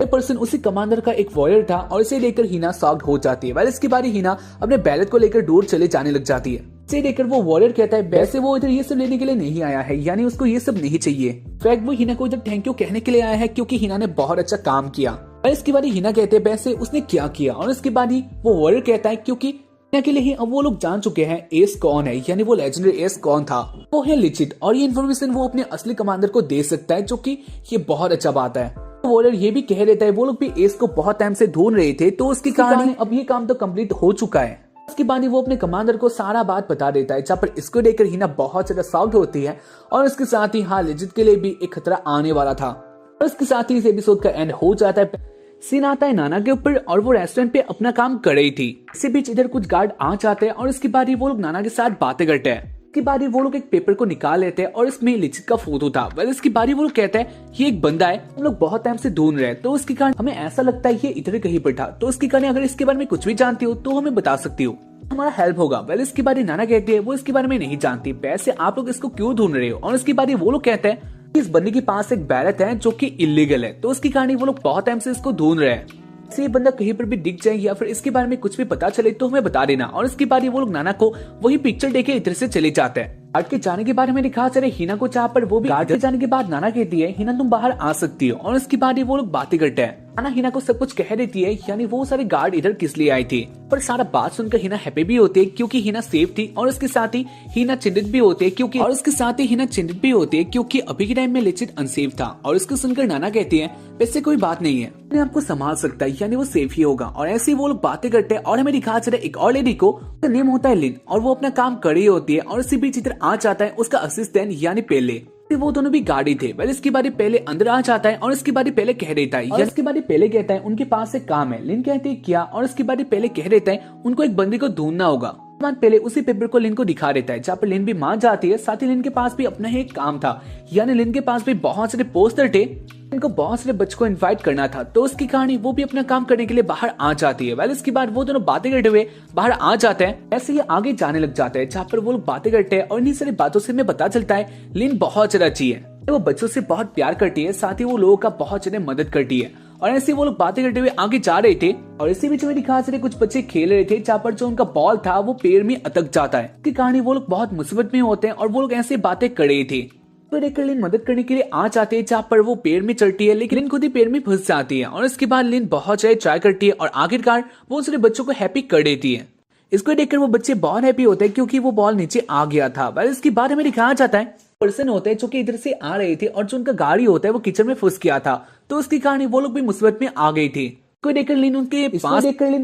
पर्सन उसी कमांडर का एक वॉरियर था और इसे लेकर हिना शॉक्ड हो जाती है। इसके बाद हिना अपने बैलेट को लेकर दूर चले जाने लग जाती है। इसे देखकर वो वॉरियर कहता है वैसे वो इधर ये सब लेने के लिए नहीं आया है, यानी उसको ये सब नहीं चाहिए। फैक्ट वो हिना को इधर थैंक यू कहने के लिए आया है, क्योंकि हिना ने बहुत अच्छा काम किया। और इसके बाद हिना कहते हैं वैसे उसने क्या किया, और इसके बाद ही वो वॉरियर कहता है क्योंकि हिना के लिए ही अब वो लोग जान चुके हैं एस कौन है, यानी वो लेजेंडरी एस कौन था, वो है लिचिड। और ये इन्फॉर्मेशन वो अपने असली कमांडर को दे सकता है, जो कि ये बहुत अच्छा बात है। वॉरियर ये भी कह देता है वो लोग भी एस को बहुत टाइम से ढूंढ रहे थे, तो उसकी कहानी अब ये काम तो कंप्लीट हो चुका है। उसके बाद वो अपने कमांडर को सारा बात बता देता है, जहाँ पर इसको देखकर हिना बहुत ज्यादा शॉक्ड होती है। और उसके साथ ही हाँ लिचिड के लिए भी एक खतरा आने वाला था। और उसके साथ ही इस एपिसोड का एंड हो जाता है। सीन आता है नाना के ऊपर और वो रेस्टोरेंट पे अपना काम कर रही थी। इसी बीच इधर कुछ गार्ड आ जाते हैं और इसके बाद ही वो लोग नाना के साथ बातें करते हैं। इसके बाद ही वो लोग एक पेपर को निकाल लेते हैं और इसमें लिचिड का फोटो था। वेल इसके बाद ही वो लोग कहते हैं ये एक बंदा है, हम लोग बहुत टाइम से ढूंढ रहे हैं, तो उसके कारण हमें ऐसा लगता है ये इधर कहीं पर था, तो उसके कारण अगर इसके बारे में कुछ भी जानती हो तो हमें बता सकती हो, हमारा हेल्प होगा। वेल इसके बाद ही नाना कहती है वो इसके बारे में नहीं जानती, वैसे आप लोग इसको क्यों ढूंढ रहे हो। और इसके बाद ही वो लोग कहते हैं इस बंदे के पास एक बैलेट है जो कि इलीगल है, तो उसकी कहानी वो लोग बहुत टाइम से इसको ढूंढ रहे हैं। ये बंदा कहीं पर भी दिख जाए या फिर इसके बारे में कुछ भी पता चले तो हमें बता देना। और इसके बाद वो लोग नाना को वही पिक्चर देके इधर से चले जाते हैं। गार्ड के जाने के बारे में दिखा चले हिना को, जहाँ पर वो भी गार्ड के जाने के बाद नाना कहती है हिना तुम बाहर आ सकती हो। और इसके बाद वो लोग बातें करते हैं। नाना हिना को सब कुछ कह देती है, यानी वो सारे गार्ड इधर किस लिए आई थी। पर सारा बात सुनकर हिना हैप्पी भी होती है क्योंकि हिना सेफ थी, और इसके साथ ही हिना चिंतित भी होती है क्योंकि अभी के टाइम में लिचिड अनसेफ था। और इसको सुनकर नाना कहती है वैसे कोई बात नहीं है, मैं आपको संभाल सकता है, यानी वो सेफ ही होगा। और ऐसे ही वो लोग बातें करते हैं और हमें दिखा चले एक और लेडी को, उसका नेम होता है लिन, और वो अपना काम कर रही होती है। और इसी बीच इधर आ जाता है उसका असिस्टेंट यानी पेले। वो दोनों भी गाड़ी थे। वेल इसके बाद पहले अंदर आ जाता है और इसके बाद पहले कह देता है, इसके बाद पहले कहता है उनके पास एक काम है। लिन कहती है क्या, और इसके बाद पहले कह देता है उनको एक बंदे को ढूंढना होगा। पहले उसी पेपर को लिन को दिखा देता है, जहाँ पर लिन भी मान जाती है। साथ ही लिन के पास भी अपना ही एक काम था, यानी लिन के पास भी बहुत सारे पोस्टर थे, इनको बहुत सारे बच्चों को इनवाइट करना था, तो उसकी कहानी वो भी अपना काम करने के लिए बाहर आ जाती है। वेल इसके बाद वो दोनों बातें करते हुए बाहर आ जाते हैं। ऐसे ही आगे जाने लग जाते हैं, जहाँ पर वो लोग बातें करते हैं। और इन्हीं सारी बातों से हमें पता चलता है लिन बहुत ज्यादा अच्छी है, वो बच्चों से बहुत प्यार करती है, साथ ही वो लोगों का बहुत ज्यादा मदद करती है। और ऐसे वो लोग बातें करते हुए आगे जा रहे थे और इसी बीच में दिखा रहे कुछ बच्चे खेल रहे थे जहाँ पर जो उनका बॉल था वो पेड़ में अटक जाता है। की कहानी वो लोग बहुत मुसीबत में होते हैं और वो लोग ऐसे बातें कर रहे थे। तो देखकर लिन मदद करने के लिए आ जाते हैं जहाँ पर वो पेड़ में चढ़ती है, लेकिन लिन खुद ही पेड़ में फंस जाती है और इसके बाद लिन बहुत ज्यादा ट्राई करती है और आखिरकार वो सारे बच्चों को हैप्पी कर देती है। इसको देखकर वो बच्चे बहुत हैप्पी होते हैं क्योंकि वो बॉल नीचे आ गया था। पर इसके बारे में दिखाया जाता है पर्सन होते हैं जो कि इधर से आ रहे थे और जो उनका गाड़ी होता है वो किचन में फंस गया था, तो उसकी कहानी वो लोग भी मुसीबत में आ गई थी। कोई देखकर लिन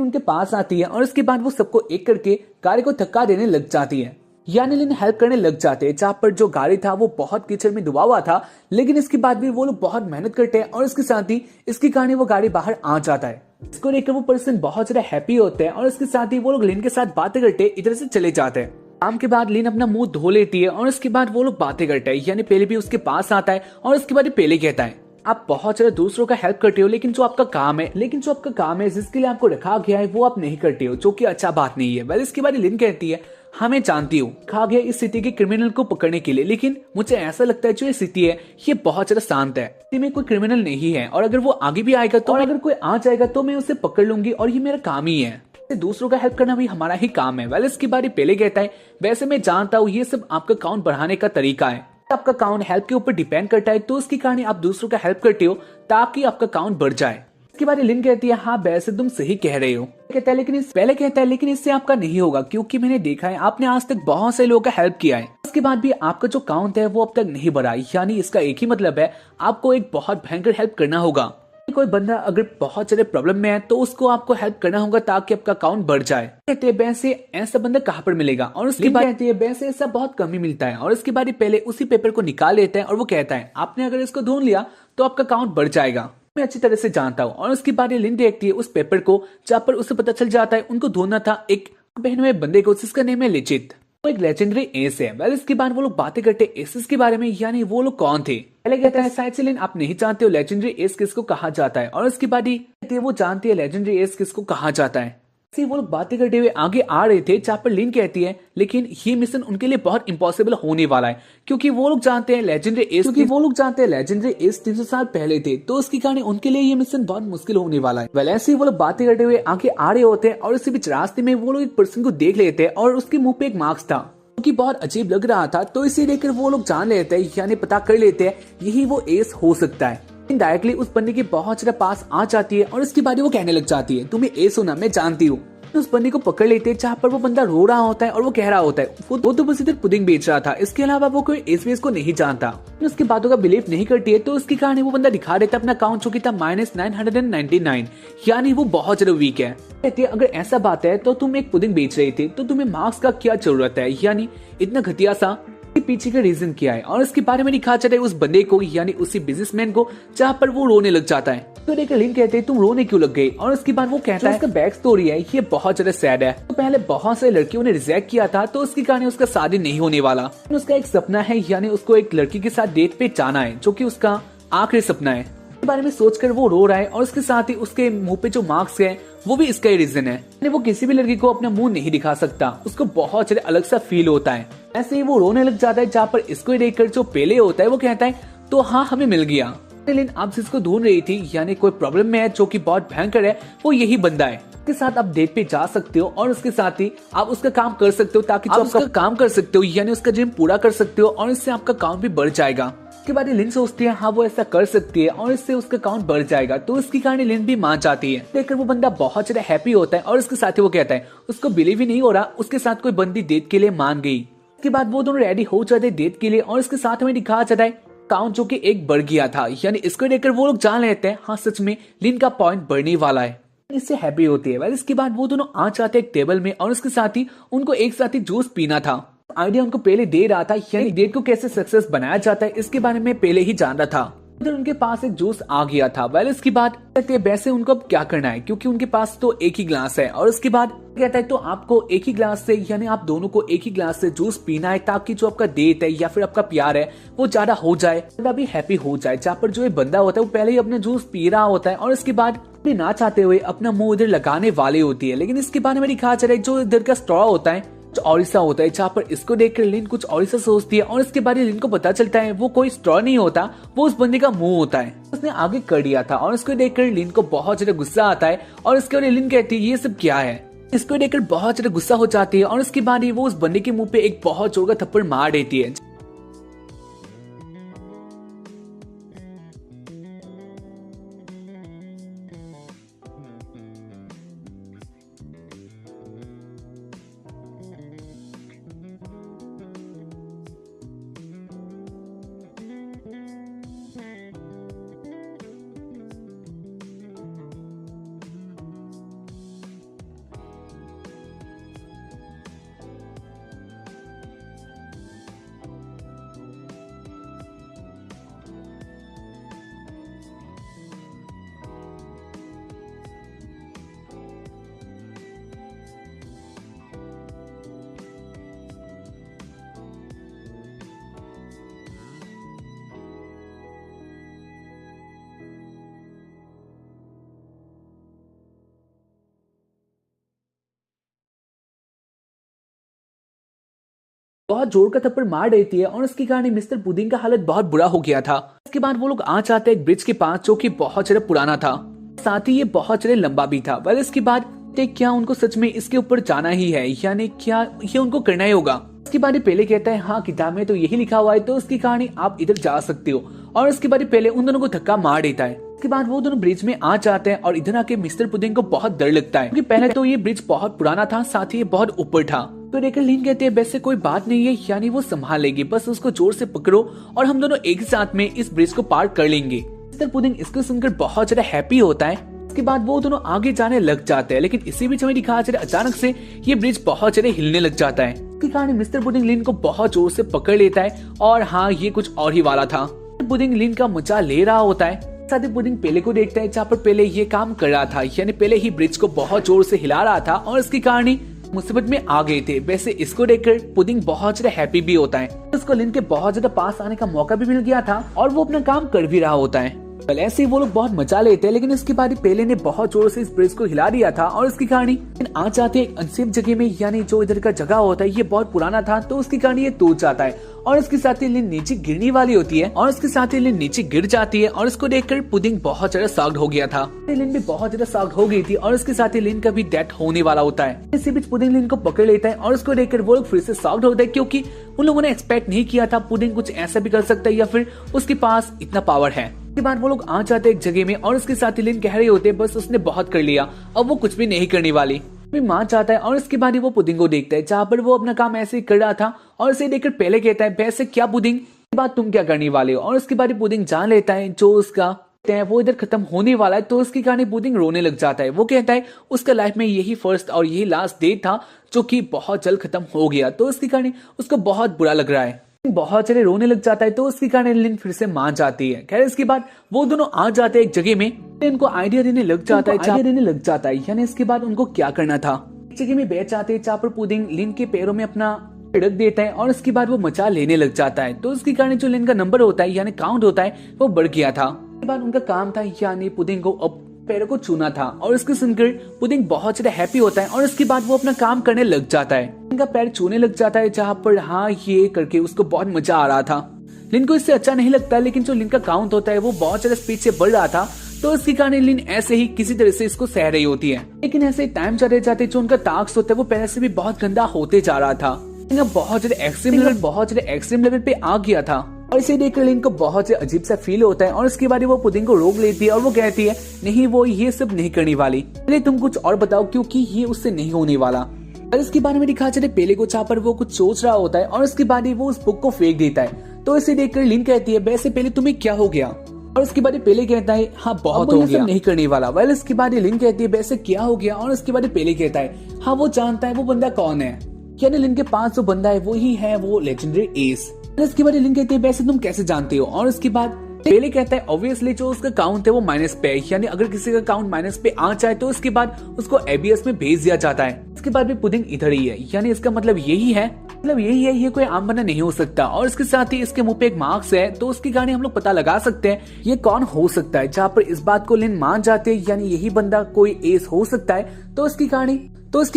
उनके पास आती है और उसके बाद वो सबको एक करके गाड़ी को धक्का देने लग जाती है, यानी लिन हेल्प करने लग जाते हैं। जहाँ पर जो गाड़ी था वो बहुत कीचड़ में डूबा हुआ था, लेकिन इसके बाद भी वो लोग बहुत मेहनत करते हैं और इसके साथ ही इसकी कहानी वो गाड़ी बाहर आ जाता है। इसको देखकर वो पर्सन बहुत ज्यादा हैप्पी होते हैं और इसके साथ ही वो लोग लिन के साथ बातें करते इधर से चले जाते हैं। काम के बाद लिन अपना मुंह धो लेती है और उसके बाद वो लोग बातें करते हैं, यानी पहले भी उसके पास आता है और उसके बाद पहले कहता है आप बहुत ज्यादा दूसरों का हेल्प करते हो, लेकिन जो आपका काम है जिसके लिए आपको रखा गया है वो आप नहीं करते हो, जो कि अच्छा बात नहीं है। वेल इसके बाद लिन कहती है हाँ मैं जानती हूँ, खा गया इस सिटी के क्रिमिनल को पकड़ने के लिए, लेकिन मुझे ऐसा लगता है जो ये सिटी है ये बहुत ज्यादा शांत है, सिटी में कोई क्रिमिनल नहीं है और अगर वो आगे भी आएगा तो अगर कोई आ जाएगा तो मैं उसे पकड़ लूंगी और ये मेरा काम ही है, दूसरों का हेल्प करना भी हमारा ही काम है। वेल इसके बारे पहले कहता है वैसे मैं जानता हूँ ये सब आपका काउंट बढ़ाने का तरीका है, आपका काउंट हेल्प के ऊपर डिपेंड करता है, तो उसकी कहानी आप दूसरों का हेल्प करते हो ताकि आपका काउंट बढ़ जाए। इसके बारे लिन कहती है हाँ वैसे तुम सही कह रहे हो, कहता है लेकिन इससे आपका नहीं होगा क्योंकि मैंने देखा है आपने आज तक बहुत से लोगों का हेल्प किया है, इसके बाद भी आपका जो काउंट है वो अब तक नहीं बढ़ा, यानी इसका एक ही मतलब है आपको एक बहुत भयंकर हेल्प करना होगा। कोई बंदा अगर बहुत ज्यादा प्रॉब्लम में है तो उसको आपको हेल्प करना होगा ताकि आपका अकाउंट बढ़ जाए। कहते हैं वैसे ऐसा बंदा कहाँ पर मिलेगा, और उसके बाद कहते हैं वैसे ऐसा बहुत कम ही मिलता है, और उसके बाद पहले उसी पेपर को निकाल लेता है और वो कहता है आपने अगर इसको ढूंढ लिया तो आपका अकाउंट बढ़ जाएगा, मैं अच्छी तरह से जानता हूँ। और उसके बाद लिन देखती है उस पेपर को जहाँ पर उसे पता चल जाता है उनको ढूंढना था एक बहन में बंदे को जिसका नेम है लिचित, वो एक लेजेंडरी एस है। वेल इसके बाद वो लोग बातें करते एसेस के बारे में, यानी वो लोग कौन थे। पहले कहता है शायद से लिन आप नहीं जानते हो लेजेंडरी एस किसको कहा जाता है, और उसके बाद ही कहती है वो जानती है लेजेंडरी एस किसको कहा जाता है। वो लोग बातें करते हुए आगे आ रहे थे जहाँ पर लिन कहती है लेकिन ये मिशन उनके लिए बहुत इम्पॉसिबल होने वाला है क्योंकि वो लोग जानते हैं लेजेंडरी एस 300 साल पहले थे, तो उसकी कहानी उनके लिए ये मिशन बहुत मुश्किल होने वाला है। वेल ऐसे ही वो लोग बातें करते हुए आगे आ रहे होते हैं और इसी बीच रास्ते में वो लोग एक पर्सन को देख लेते हैं और उसके मुंह पे एक मास्क था कि बहुत अजीब लग रहा था, तो इसे देखकर वो लोग जान लेते हैं यानी पता कर लेते हैं यही वो एस हो सकता है। डायरेक्टली उस बंदे के बहुत ज्यादा पास आ जाती है और इसके बाद वो कहने लग जाती है तुम्हें एस होना मैं जानती हूँ। उस बंदे को पकड़ लेते हैं जहाँ पर वो बंदा रो रहा होता है और वो कह रहा होता है वो तो बस इधर पुडिंग बेच रहा था, इसके अलावा वो कोई एस को नहीं जानता। उसकी बातों का बिलीव नहीं करती है, तो उसकी कहानी वो बंदा दिखा देता अपना अकाउंट जो कि था -999, यानी वो बहुत ज्यादा वीक है। कहती है अगर ऐसा बात है तो तुम एक पुडिंग बेच रहे थे तो तुम्हें मार्क्स का क्या जरूरत है, यानी इतना घटिया सा पीछे का रीजन क्या है। और इसके बारे में दिखा जाता है उस बंदे को यानी उसी बिजनेसमैन को जहाँ पर वो रोने लग जाता है। तो देखकर लिन कहते हैं तुम रोने क्यों लग गई, और उसके बाद वो कहता है उसका बैक स्टोरी है ये बहुत ज्यादा सैड है। तो पहले बहुत सारी लड़कियों ने रिजेक्ट किया था, तो उसकी कहानी उसका शादी नहीं होने वाला, उसका एक सपना है यानी उसको एक लड़की के साथ डेट पे जाना है जो कि उसका आखिरी सपना है। इसके बारे में सोचकर वो रो रहा है और उसके साथ ही उसके मुंह पे जो मार्क्स है वो भी इसका ही रीजन है। वो किसी भी लड़की को अपना मुंह नहीं दिखा सकता, उसको बहुत ज्यादा अलग सा फील होता है। ऐसे ही वो रोने लग जाता है जहाँ पर इसको देखकर जो पेले होता है वो कहता है तो हाँ हमें मिल गया, लेकिन आप जिसको ढूंढ रही थी यानी कोई प्रॉब्लम में है जो कि बहुत भयंकर है वो यही बंदा है, उसके साथ आप डेट पे जा सकते हो और उसके साथ ही आप उसका काम कर सकते हो ताकि आप उसका काम कर सकते हो यानी उसका ड्रीम पूरा कर सकते हो और इससे आपका काम भी बढ़ जाएगा। उसके बाद लिन सोचती है हाँ वो ऐसा कर सकती है और इससे उसका अकाउंट बढ़ जाएगा, तो उसकी कहानी लिन भी मान जाती है। देखकर वो बंदा बहुत ज्यादा हैप्पी होता है और उसके साथ ही वो कहता है उसको बिलीव ही नहीं हो रहा उसके साथ कोई बंदी डेट के लिए मान गई। उसके बाद वो दोनों रेडी हो जाते डेट के लिए और उसके साथ में दिखाया जाता है अकाउंट जो कि एक बढ़ गया था, यानी इसको देखकर वो लोग जान लेते हैं हाँ सच में लिन का पॉइंट बढ़ने वाला है, इससे हैप्पी होती है। वैसे इसके बाद वो दोनों आ जाते हैं एक टेबल में और उसके साथ ही उनको एक साथ ही जूस पीना था। आइडिया उनको पहले दे रहा था यानी डेट को कैसे सक्सेस बनाया जाता है इसके बारे में पहले ही जान रहा था। उधर उनके पास एक जूस आ गया था। वेल इसके बाद कहते हैं वैसे उनको अब क्या करना है क्योंकि उनके पास तो एक ही ग्लास है, और उसके बाद कहता है तो आपको एक ही ग्लास से यानी आप दोनों को एक ही ग्लास से जूस पीना है ताकि जो आपका डेट है या फिर आपका प्यार है वो ज्यादा हो जाए, ज्यादा भी हैप्पी हो जाए। जहाँ पर जो ये बंदा होता है वो पहले ही अपने जूस पी रहा होता है और इसके बाद भी ना चाहते हुए अपना मुंह इधर लगाने वाले होती है, लेकिन इसके बारे में दिखाया जा रहा है जो इधर का स्ट्रॉ होता है और ऐसा होता है जहाँ पर इसको देखकर लिन कुछ और ऐसा सोचती है और इसके बाद लिन को पता चलता है वो कोई स्ट्रॉ नहीं होता, वो उस बंदे का मुंह होता है, उसने आगे कर दिया था। और इसको देखकर लिन को बहुत ज्यादा गुस्सा आता है और इसके बाद लिन कहती है ये सब क्या है। इसको देखकर बहुत ज्यादा गुस्सा हो जाती है और उसके बाद वो उस बंदे के मुंह पे एक बहुत जोर का थप्पड़ मार देती है। बहुत जोर का थप्पड़ मार देती है और उसके कारण मिस्टर पुडिंग का हालत बहुत बुरा हो गया था। इसके बाद वो लोग आ जाते हैं एक ब्रिज के पास जो कि बहुत ज्यादा पुराना था, साथ ही ये बहुत ज्यादा लंबा भी था। वेल इसके बाद क्या उनको सच में इसके ऊपर जाना ही है, यानी क्या ये उनको करना ही होगा। इसके बाद पहले कहता है हाँ किताब में तो यही लिखा हुआ है तो उसकी कहानी आप इधर जा सकते हो। और इसके बाद पहले उन दोनों को धक्का मार देता है। इसके बाद वो दोनों ब्रिज में आ जाते हैं और इधर आके मिस्टर पुडिंग को बहुत डर लगता है क्योंकि पहले तो ये ब्रिज बहुत पुराना था, साथ ही ये बहुत ऊपर था। तो देखकर लिन कहते हैं वैसे कोई बात नहीं है, यानी वो संभाल लेगी, बस उसको जोर से पकड़ो और हम दोनों एक साथ में इस ब्रिज को पार कर लेंगे। मिस्टर पुडिंग इसको सुनकर बहुत ज्यादा हैप्पी होता है। इसके बाद वो दोनों आगे जाने लग जाते हैं, लेकिन इसी बीच हमें दिखाया जाता है अचानक से ये ब्रिज बहुत ज्यादा हिलने लग जाता है। इसके कारण मिस्टर पुडिंग लिन को बहुत जोर से पकड़ लेता है और हाँ ये कुछ और ही वाला था। पुडिंग लिन का मजा ले रहा होता है, साथ ही पुडिंग पहले को देखता है जहाँ पर पहले ये काम कर रहा था, यानी पहले ही ब्रिज को बहुत जोर से हिला रहा था और इसके कारण ही मुसीबत में आ गए थे। वैसे इसको देखकर पुडिंग बहुत ज्यादा हैप्पी भी होता है। उसको लिन के बहुत ज्यादा पास आने का मौका भी मिल गया था और वो अपना काम कर भी रहा होता है। पहले ऐसे ही वो लोग बहुत मजा लेते हैं, लेकिन इसके बाद पहले ने बहुत जोर से इस ब्रिज को हिला दिया था और इसकी कहानी आ जाते एक अनसेफ जगह में, यानी जो इधर का जगह होता है ये बहुत पुराना था तो उसकी कहानी ये टूट जाता है और इसके साथ ही लिन नीचे गिरने वाली होती है और इसके साथ ही लिन नीचे गिर जाती है और इसको देखकर पुडिंग बहुत ज्यादा शॉक्ड हो गया था। लिन भी बहुत ज्यादा शॉक्ड हो गई थी और इसके साथ ही लिन का भी डेथ होने वाला होता है। इसी बीच पुडिंग लिन को पकड़ लेता है और उसको देखकर वो लोग फिर से शॉक्ड होते हैं क्योंकि उन लोगों ने एक्सपेक्ट नहीं किया था पुडिंग कुछ ऐसा भी कर सकता है या फिर उसके पास इतना पावर है। के बाद वो लोग आ जाते एक जगह में और उसके साथ ही लिन कह रहे होते बस उसने बहुत कर लिया, अब वो कुछ भी नहीं करने वाली। मान जाता है और इसके बाद ही वो पुडिंग को देखता है जहाँ पर वो अपना काम ऐसे ही कर रहा था और इसे देखकर पहले कहता है वैसे क्या पुडिंग बात तुम क्या करने वाले हो। और उसके बाद पुडिंग जान लेता है जो उसका वो इधर खत्म होने वाला है तो उसकी कहानी पुडिंग रोने लग जाता है। वो कहता है उसका लाइफ में यही फर्स्ट और यही लास्ट डे था जो कि बहुत जल्द खत्म हो गया, तो उसकी कहानी उसको बहुत बुरा लग रहा है, बहुत सारे रोने लग जाता है। तो उसकी कहानी लिन फिर से मान जाती है। खैर इसके बाद वो दोनों आ जाते हैं एक जगह में, इनको आइडिया देने लग जाता है यानी इसके बाद उनको क्या करना था। एक जगह में बैठ जाते हैं जहाँ पर पुडिंग लिन के पैरों में अपना छिड़क देता है और उसके बाद वो मचा लेने लग जाता है। तो उसकी कहानी जो लिन का नंबर होता है यानी काउंट होता है वो बढ़ गया था। उसके बाद उनका काम था यानी पुडिंग को अब पैरों को छूना था और इसको सुनकर पुडिंग बहुत ज्यादा हैप्पी होता है और उसके बाद वो अपना काम करने लग जाता है। लिन का पैर छूने लग जाता है जहाँ पर हाँ ये करके उसको बहुत मजा आ रहा था। लिन को इससे अच्छा नहीं लगता, लेकिन जो लिन का काउंट होता है वो बहुत ज्यादा स्पीड से बढ़ रहा था तो इसकी कहानी लिन ऐसे ही किसी तरह से इसको सह रही होती है। लेकिन ऐसे टाइम जाते जाते जो उनका टास्क होता है वो पहले से भी बहुत गंदा होते जा रहा था। बहुत ज्यादा एक्सट्रीम लेवल पे आ गया था और इसे देखकर लिन को बहुत से अजीब सा फील होता है और उसके बाद वो पुडिंग को रोक लेती है और वो कहती है नहीं वो ये सब नहीं करने वाली, पहले तुम कुछ और बताओ क्योंकि ये उससे नहीं होने वाला। और इसके बारे में दिखा जाए पहले को जहाँ पर वो कुछ सोच रहा होता है और उसके बाद ही वो उस बुक को फेंक देता है। तो इसे देखकर लिन कहती है वैसे पहले तुम्हें क्या हो गया। और उसके बाद पहले कहता है हाँ बहुत हो गया, नहीं करने वाला। वेल इसके बाद लिन कहती है वैसे क्या हो गया। और उसके बाद पहले कहता है हाँ वो जानता है वो बंदा कौन है, यानी लिन के पास जो बंदा है वो ही है वो लेजेंडरी एस। इसके बाद लिन कहती है वैसे तुम कैसे जानते हो। और उसके बाद पहले कहता है ऑब्वियसली जो उसका काउंट है वो माइनस पे है, यानी अगर किसी का काउंट माइनस पे आ जाए तो उसके बाद उसको एबीएस में भेज दिया जाता है। इसके बाद भी पुडिंग इधर ही है, यानी इसका मतलब यही है मतलब यही है, ये कोई आम बंदा नहीं हो सकता। और इसके साथ ही इसके मुंह पे एक मार्क्स है, तो उसकी कहानी हम लोग पता लगा सकते हैं ये कौन हो सकता है। जहाँ पर इस बात को लिन मान जाते हैं, यानी यही बंदा कोई एस हो सकता है। तो इसकी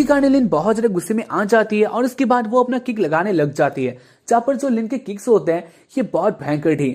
कहानी लिन बहुत ज्यादा गुस्से में आ जाती है और उसके बाद वो अपना किक लगाने लग जाती है। जहाँ पर जो लिन के किक्स होते हैं ये बहुत भयंकर थे।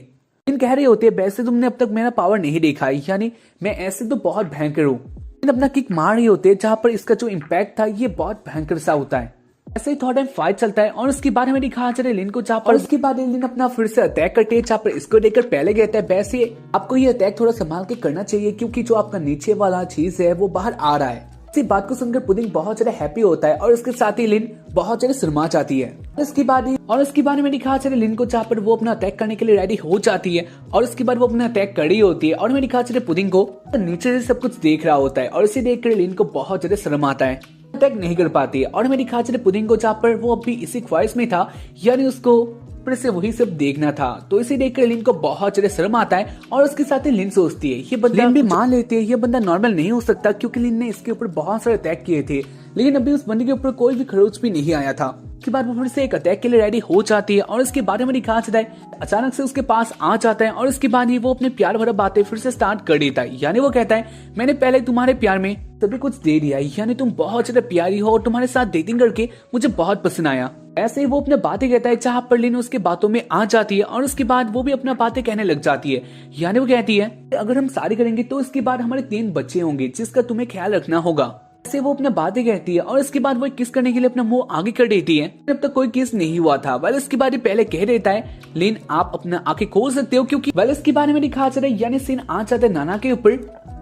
लिन कह रहे होते हैं वैसे तुमने अब तक मेरा पावर नहीं देखा है, यानी मैं ऐसे तो बहुत भयंकर हूँ। लिन अपना किक मार रही होते हैं, जहाँ पर इसका जो इम्पैक्ट था ये बहुत भयंकर सा होता है। ऐसे ही थोड़ा टाइम फाइट चलता है और उसके बाद हमें दिखाया जा रहा है लिन को, जहाँ पर उसके बाद लिन अपना फिर से अटैक करते हैं। जहाँ पर इसको देखकर पहले कहता है वैसे आपको ये अटैक थोड़ा संभाल के करना चाहिए, क्योंकि जो आपका नीचे वाला चीज है वो बाहर आ रहा है। इसी बात को सुनकर पुडिंग बहुत ज्यादा हैप्पी होता है और उसके साथ ही लिन बहुत ज्यादा शर्मा जाती है। उसके बाद में दिखाया जा रहा है लिन को, जहाँ पर वो अपना अटैक करने के लिए रेडी हो जाती है और उसके बाद वो अपना अटैक कर रही होती है। और हमें दिखाया जा रहा है पुडिंग को नीचे से सब कुछ देख रहा होता है और इसे देखकर लिन को बहुत ज्यादा शर्म आता है, अटैक नहीं कर पाती है। और हमें दिखाया जा रहा है पुडिंग को, जहाँ पर वो अभी इसी ख्वाहिश में था, यानी उसको फिर से वही सब देखना था। तो इसे देखकर लिन को बहुत ज्यादा शर्म आता है और उसके साथ ही लिन सोचती है, ये बंदा लिन भी मान लेती है ये बंदा नॉर्मल नहीं हो सकता, क्योंकि लिन ने इसके ऊपर बहुत सारे अटैक किए थे, लेकिन अभी उस बंदे के ऊपर कोई भी खरोच भी नहीं आया था। उसके बाद वो फिर से एक अटैक के लिए रेडी हो जाती है और उसके बारे में दिखाया जाता है अचानक से उसके पास आ जाता है और उसके बाद ही वो अपने प्यार भरा बातें फिर से स्टार्ट कर देता है। यानी वो कहता है मैंने पहले तुम्हारे प्यार में सभी कुछ दे दिया, यानी तुम बहुत ज्यादा प्यारी हो और तुम्हारे साथ डेटिंग करके मुझे बहुत पसंद आया। ऐसे ही वो अपने बातें कहता है, जहाँ पर लिन उसके बातों में आ जाती है और उसके बाद वो भी अपना बातें कहने लग जाती है। यानी वो कहती है अगर हम शादी करेंगे तो इसके बाद हमारे 3 बच्चे होंगे, जिसका तुम्हें ख्याल रखना होगा। ऐसे वो अपना बातें कहती है और इसके बाद वो किस करने के लिए अपना मुंह आगे कर देती है। अब तक कोई किस नहीं हुआ था। वेल इसके बाद पहले कह देता है लिन आप अपना आंखें खोल सकते हो, क्योंकि वेल इसके बारे में दिखा जा रहा है, यानी सीन आ जाता है नाना के ऊपर।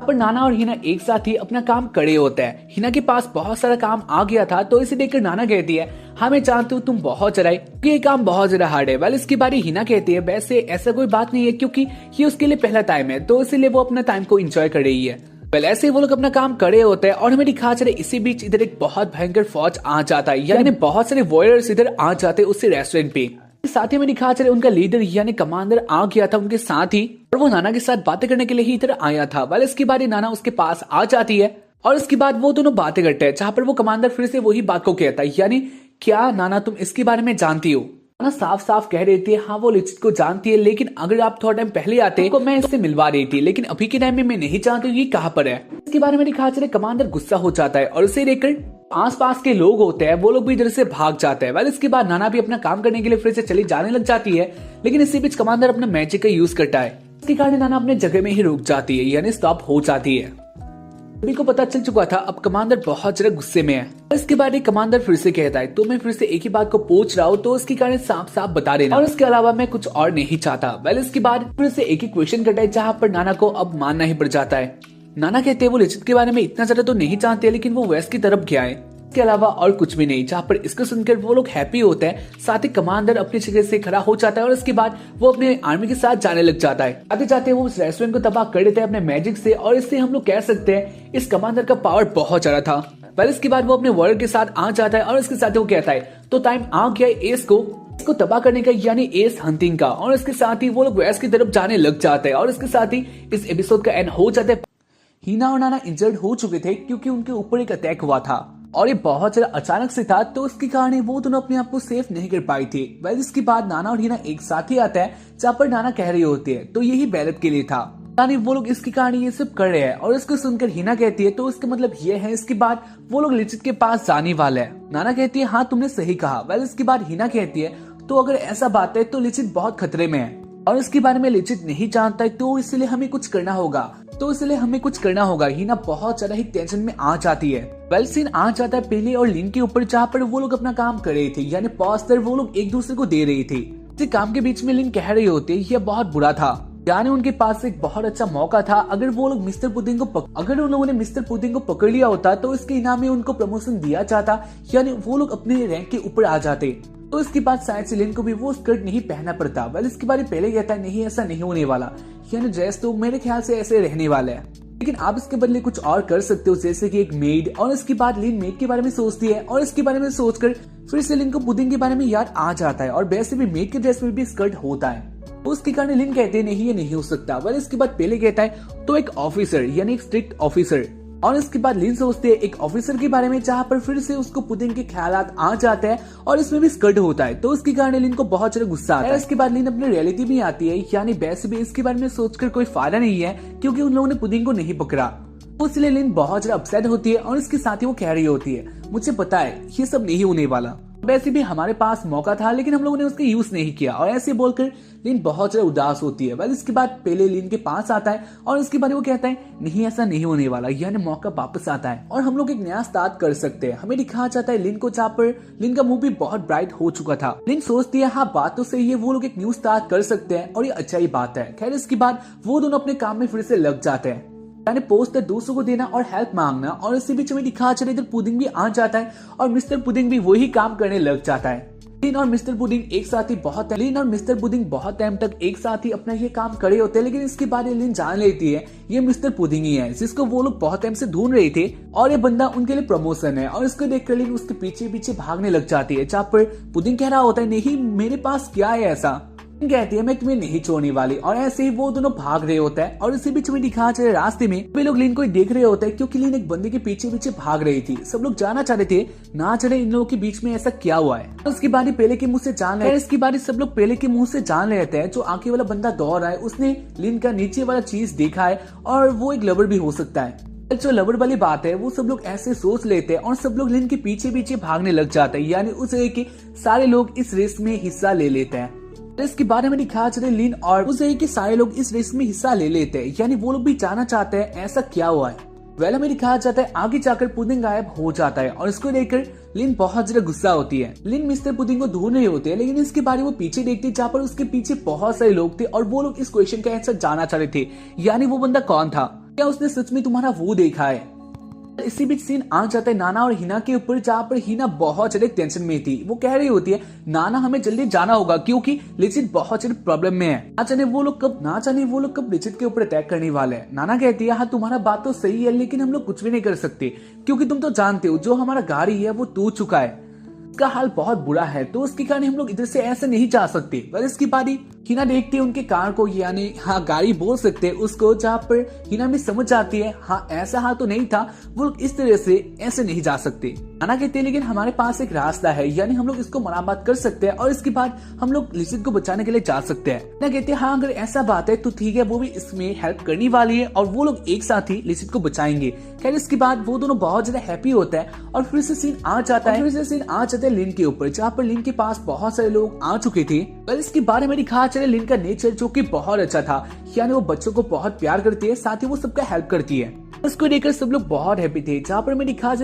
पर नाना और हिना एक साथ ही अपना काम करे होता है। हिना के पास बहुत सारा काम आ गया था, तो इसे देखकर नाना कहती है हाँ मैं जानती हूँ तुम बहुत चलाई, क्योंकि ये काम बहुत ज्यादा हार्ड है। वेल इसके बारे हिना कहती है वैसे ऐसा कोई बात नहीं है, क्योंकि ये उसके लिए पहला टाइम है, तो इसीलिए वो अपना टाइम को एंजॉय कर रही है। वेल ऐसे वो लोग अपना काम करे होते हैं और हमें दिखा जा रहा है इसी बीच इधर एक बहुत भयंकर फौज आ जाता है, यानी बहुत सारे वॉरियर्स इधर आ जाते हैं उसी रेस्टोरेंट पे। साथ ही में दिखा जा रहा है उनका लीडर यानी कमांडर आ गया था उनके साथ ही, और वो नाना के साथ बातें करने के लिए ही इधर आया था। वेल इसके बाद नाना उसके पास आ जाती है और इसके बाद वो दोनों बातें करते हैं, जहाँ पर वो कमांडर फिर से वही बात को कहता है, यानी क्या नाना तुम इसके बारे में जानती हो। नाना साफ साफ कह रही थी हाँ वो लिचित को जानती है, लेकिन अगर आप थोड़ा टाइम पहले आते तो मैं इससे मिलवा रही थी, लेकिन अभी के टाइम में मैं नहीं जानती ये कहाँ पर है। इसके बारे में दिखा जा रहा है कमांडर गुस्सा हो जाता है और उसे देखकर आसपास के लोग होते हैं वो लोग भी इधर से भाग जाते हैं। वेल इसके बाद नाना भी अपना काम करने के लिए फिर से चली जाने लग जाती है, लेकिन इसी बीच कमांडर अपना मैजिक का यूज करता है। इसके कारण नाना अपने जगह में ही रुक जाती है, यानी स्टॉप हो जाती है। सभी को पता चल चुका था अब कमांडर बहुत ज्यादा गुस्से में है। इसके बाद एक कमांडर फिर से कहता है तो मैं फिर से एक ही बात को पूछ रहा हूँ, तो इसके कारण साफ साफ बता देना, और इसके अलावा मैं कुछ और नहीं चाहता। वेल इसके बाद फिर से एक ही क्वेश्चन करता है, जहाँ पर नाना को अब मानना ही पड़ जाता है। नाना कहते हैं वो लिचित के बारे में इतना ज्यादा तो नहीं जानते, लेकिन वो वेस्ट की तरफ गया है, इसके अलावा और कुछ भी नहीं। जहाँ पर इसको सुनकर वो लोग हैप्पी होते हैं, साथ ही कमांडर अपनी जगह से खड़ा हो जाता है और उसके बाद वो अपने आर्मी के साथ जाने लग जाता है। आते जाते वो उस रेस्टोरेंट को तबाह कर देते हैं अपने मैजिक से, और इससे हम लोग कह सकते हैं इस कमांडर का पावर बहुत ज्यादा था। पर इसके बाद वो अपने वर्ल्ड के साथ आ जाता है और इसके साथ वो कहता है तो टाइम आ गया एस को तबाह करने का, यानी एस हंटिंग का। और इसके साथ ही वो लोग वेस्ट की तरफ जाने लग जाते हैं और इसके साथ ही इस एपिसोड का एंड हो जाता है। हिना और नाना इंजर्ड हो चुके थे क्योंकि उनके ऊपर एक अटैक हुआ था और ये बहुत ज्यादा अचानक से था, तो उसके कारण वो दोनों अपने आप को सेफ नहीं कर पाई थी। वेल इसके बाद नाना और हिना एक साथ ही आता है, जहाँ पर नाना कह रही होती है तो यही बैलेट के लिए था, यानी वो लोग इसके कारण ये सब कर रहे हैं। और इसको सुनकर हिना कहती है तो इसका मतलब ये है इसके बाद वो लोग लिचित के पास जाने वाले हैं। नाना कहती है हाँ तुमने सही कहा। वेल इसके बाद हिना कहती है तो अगर ऐसा बात है तो लिचित बहुत खतरे में है और इसके बारे में लिचित नहीं जानता है, तो इसलिए हमें कुछ करना होगा। हिना बहुत ज्यादा ही टेंशन में आ जाती है। वेल सीन आ जाता है पहले और लिन के ऊपर, जहाँ पर वो लोग अपना काम कर रहे थे, यानी पॉस्टर वो लोग एक दूसरे को दे रही थी। इस काम के बीच में लिन कह रही होती है यह बहुत बुरा था, यानी उनके पास एक बहुत अच्छा मौका था। अगर वो लोग अगर उन लोगों ने मिस्टर पुडिंग को पकड़ लिया होता तो इसके इनाम में उनको प्रमोशन दिया जाता, यानी वो लोग अपने रैंक के ऊपर आ जाते। तो इसके बाद शायद से लिन को भी वो स्कर्ट नहीं पहनना पड़ता। वेल इसके बारे पहले कहता है नहीं ऐसा नहीं होने वाला, यानी ड्रेस तो मेरे ख्याल से ऐसे रहने वाला है, लेकिन आप इसके बदले कुछ और कर सकते हो, जैसे कि एक मेड। और इसके बाद लिन मेड के बारे में सोचती है और इसके बारे में सोचकर फिर से लिन को पुडिंग के बारे में याद आ जाता है, और वैसे भी मेड के ड्रेस में भी स्कर्ट होता है, तो उसके कारण लिन कहते हैं नहीं ये नहीं हो सकता। वेल इसके बाद पहले कहता है तो एक ऑफिसर यानी एक स्ट्रिक्ट ऑफिसर, और इसके बाद लिन सोचती है एक ऑफिसर के बारे में जहाँ पर फिर से उसको पुडिंग के ख्यालात आ जाते हैं और इसमें भी स्कर्ट होता है, तो उसके कारण लिन को बहुत ज्यादा गुस्सा आता है। इसके बाद लिन अपनी रियलिटी में आती है, यानी वैसे भी इसके बारे में सोचकर कोई फायदा नहीं है क्योंकि उन लोगों ने पुडिंग को नहीं पकड़ा। इसलिए लिन बहुत ज्यादा अपसेट होती है और इसके साथ ही वो कह रही होती है मुझे पता है ये सब नहीं होने वाला, वैसे भी हमारे पास मौका था लेकिन हम लोगों ने उसका यूज नहीं किया, और ऐसे बोलकर लिन बहुत ज्यादा उदास होती है। वेल इसके बाद पहले लिन के पास आता है और इसके बाद वो कहता है नहीं ऐसा नहीं होने वाला, यानी मौका वापस आता है और हम लोग एक नया स्टार्ट कर सकते हैं। हमें दिखाया जाता है लिन को जहाँ पर लिन का मुंह भी बहुत ब्राइट हो चुका था। लिन सोचती है हाँ बात तो सही है, वो लोग एक न्यू स्टार्ट कर सकते हैं और ये अच्छा ही बात है। खैर इसके बाद वो दोनों अपने काम में फिर से लग जाते हैं, यानी पोस्टर दूसरों को देना और हेल्प मांगना। और इसी बीच में दिखा चले इधर पुडिंग भी आ जाता है और मिस्टर पुडिंग भी वही काम करने लग जाता है। लिन और मिस्टर पुडिंग एक साथ ही बहुत टाइम तक एक साथ ही अपना ये काम करे होते हैं, लेकिन इसके बाद लिन जान लेती है ये मिस्टर पुडिंग ही है जिसको वो लोग बहुत टाइम से ढूंढ रहे थे और ये बंदा उनके लिए प्रमोशन है। और इसको देखकर लिन उसके पीछे पीछे भागने लग जाती है, जहाँ पर पुडिंग कह रहा होता है नहीं मेरे पास क्या है ऐसा, कहती है मैं तुम्हें नहीं छोड़ने वाली। और ऐसे ही वो दोनों भाग रहे होता है और इसी बीच में दिखा चले रास्ते में वे लोग लिन को देख रहे होते हैं क्योंकि लिन एक बंदे के पीछे पीछे भाग रही थी। सब लोग जाना चाहते थे ना चले इन लोगों के बीच में ऐसा क्या हुआ है। उसकी बारी पहले के मुंह से जान रहे, इसकी बारी सब लोग पहले के मुंह से जान लेते हैं। जो आगे वाला बंदा दौड़ रहा है उसने लिन का नीचे वाला चीज देखा है और वो एक लवर भी हो सकता है। जो लवर वाली बात है वो सब लोग ऐसे सोच लेते हैं और सब लोग लिन के पीछे पीछे भागने लग जाते हैं, यानी उस जगह के सारे लोग इस रेस में हिस्सा ले लेते हैं। इसके बारे में दिखा चले लिन और उस जगह के सारे लोग इस रेस में हिस्सा ले लेते हैं, यानी वो लोग भी जानना चाहते हैं ऐसा क्या हुआ है। वेल हमें दिखाया जाता है आगे जाकर पुडिंग गायब हो जाता है और इसको देखकर लिन बहुत ज्यादा गुस्सा होती है। लिन मिस्टर पुडिंग को ढूंढ रहे होते हैं, लेकिन इसके बारे में वो पीछे देखते जहाँ पर उसके पीछे बहुत सारे लोग थे और वो लोग इस क्वेश्चन का आंसर जानना चाह रहे थे, यानी वो बंदा कौन था, क्या उसने सच में तुम्हारा वो देखा है। इसी बीच सीन आ जाता है नाना और हिना के ऊपर, जहाँ पर हिना बहुत ज्यादा टेंशन में थी। वो कह रही होती है नाना हमें जल्दी जाना होगा क्योंकि लिजित बहुत ज्यादा प्रॉब्लम में है, ना जाने वो लोग कब लिजित के ऊपर अटैक करने वाले हैं। नाना कहती है हाँ तुम्हारा बात तो सही है लेकिन हम लोग कुछ भी नहीं कर सकते क्योंकि तुम तो जानते हो जो हमारा गाड़ी है वो टूट चुका है, उसका हाल बहुत बुरा है, तो उसके कारण हम लोग इधर से ऐसे नहीं जा सकते। पर इसकी बारी हिना देखती है उनके कार को, यानी हाँ गाड़ी बोल सकते हैं उसको, जहाँ पर हिना में समझ आती है हाँ ऐसा हाल तो नहीं था, वो लोग इस तरह से ऐसे नहीं जा सकते। नाना कहते हैं लेकिन हमारे पास एक रास्ता है, यानी हम लोग इसको मरामत कर सकते हैं और इसके बाद हम लोग लिजित को बचाने के लिए जा सकते हैं। ना कहते हैं हाँ अगर ऐसा बात है तो ठीक है, वो भी इसमें हेल्प करने वाली है और वो लोग एक साथ ही लिजित को बचाएंगे। खैर इसके बाद वो दोनों बहुत ज्यादा हैप्पी होता है और फिर से सीन आ जाता है लिन के ऊपर, जहाँ पर लिन के पास बहुत सारे लोग आ चुके थे। पर इसके बारे में दिखा चले लिन का नेचर जो कि बहुत अच्छा था, यानी वो बच्चों को बहुत प्यार करती है, साथ ही वो सबका हेल्प करती है। उसको देखकर सब लोग बहुत हैप्पी थे। जहाँ पर हमें दिखा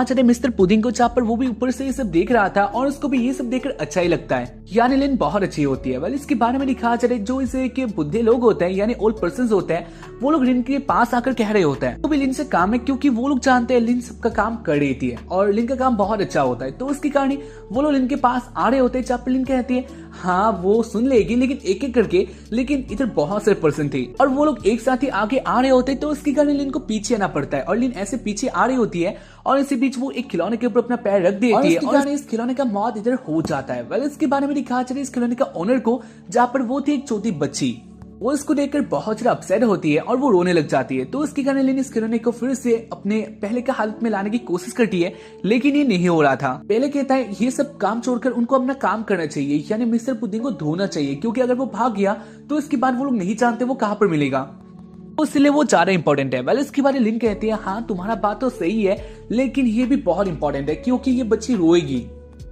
चले मिस्टर पुडिंग को, जहाँ पर वो भी ऊपर से ये सब देख रहा था और उसको भी ये सब देखकर अच्छा ही लगता है, यानी लिन बहुत अच्छी होती है। वेल इसके बारे में दिखा चले जो इसे के बुद्धे लोग होते हैं यानी ओल्ड पर्सन होते हैं, वो लोग लिन के पास आकर कह रहे होते हैं तो भी लिन से काम है क्योंकि वो लोग जानते हैं लिन सबका काम कर रही है और लिन का काम बहुत अच्छा होता है, तो उसके कारण वो लोग लिन के पास आ रहे होते हैं। जहाँ पर लिन कहती है हाँ वो सुन लेगी लेकिन एक एक करके, लेकिन इधर बहुत सारे पर्सन थे और वो लोग एक साथ ही आगे आ रहे होते हैं, तो उसके कारण लिन को पीछे आना पड़ता है और लिन ऐसे पीछे आ रही होती है और इसी बीच वो एक खिलौने के ऊपर अपना पैर रख देती है और इस खिलौने का मौत इधर हो जाता है। वेल इसके बारे में दिखा चले इस खिलौने का ओनर को, जहाँ पर वो थी एक छोटी बच्ची, वो इसको देखकर बहुत ज्यादा अपसेट होती है और वो रोने लग जाती है, तो उसके कारण लिन इस खिलौने को फिर से अपने पहले का हालत में लाने की कोशिश करती है, लेकिन ये नहीं हो रहा था। पहले कहता है ये सब काम छोड़कर उनको अपना काम करना चाहिए, यानी मिस्टर पुडिंग को ढूंढना चाहिए क्योंकि अगर वो भाग गया तो इसके बाद वो लोग नहीं जानते वो कहाँ पर मिलेगा, इसलिए वो ज्यादा इंपॉर्टेंट है। वेल इसके बारे में लिन कहती है हाँ तुम्हारा बात तो सही है लेकिन ये भी बहुत इंपॉर्टेंट है क्योंकि ये बच्ची रोएगी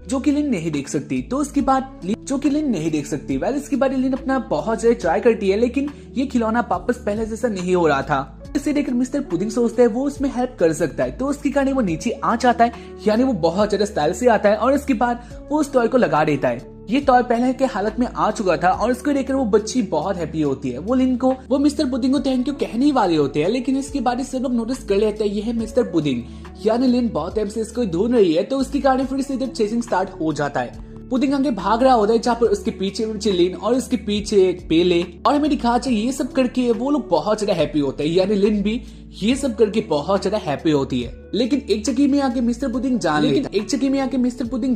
जो कि लिन नहीं देख सकती, तो उसके बाद वेल इसके बाद लिन अपना बहुत ज्यादा ट्राई करती है लेकिन ये खिलौना वापस पहले जैसा नहीं हो रहा था। इसे देखकर मिस्टर पुडिंग सोचता है वो उसमें हेल्प कर सकता है, तो उसके कारण वो नीचे आ जाता है, यानी वो बहुत ज्यादा स्टाइल से आता है और इसके बाद वो उस टॉय को लगा देता है। ये टॉय पहले के हालत में आ चुका था और इसको देखकर वो बच्ची बहुत हैप्पी होती है। वो मिस्टर पुडिंग को थैंक यू कहने वाले होते हैं, लेकिन इसके बाद सब लोग नोटिस कर लेते हैं ये है मिस्टर पुडिंग, यानी लिन बहुत टाइम से इसको ढूंढ रही है, तो उसके कारण फिर से इधर चेजिंग स्टार्ट हो जाता है। पुडिंग आगे भाग रहा होता है, जहाँ पर उसके पीछे लिन और उसके पीछे एक पेले, और हमें दिखा ये सब करके वो लोग बहुत ज्यादा हैप्पी होते हैं, यानी लिन भी ये सब करके बहुत ज्यादा हैप्पी होती है। लेकिन एक जगह में आके मिस्टर पुडिंग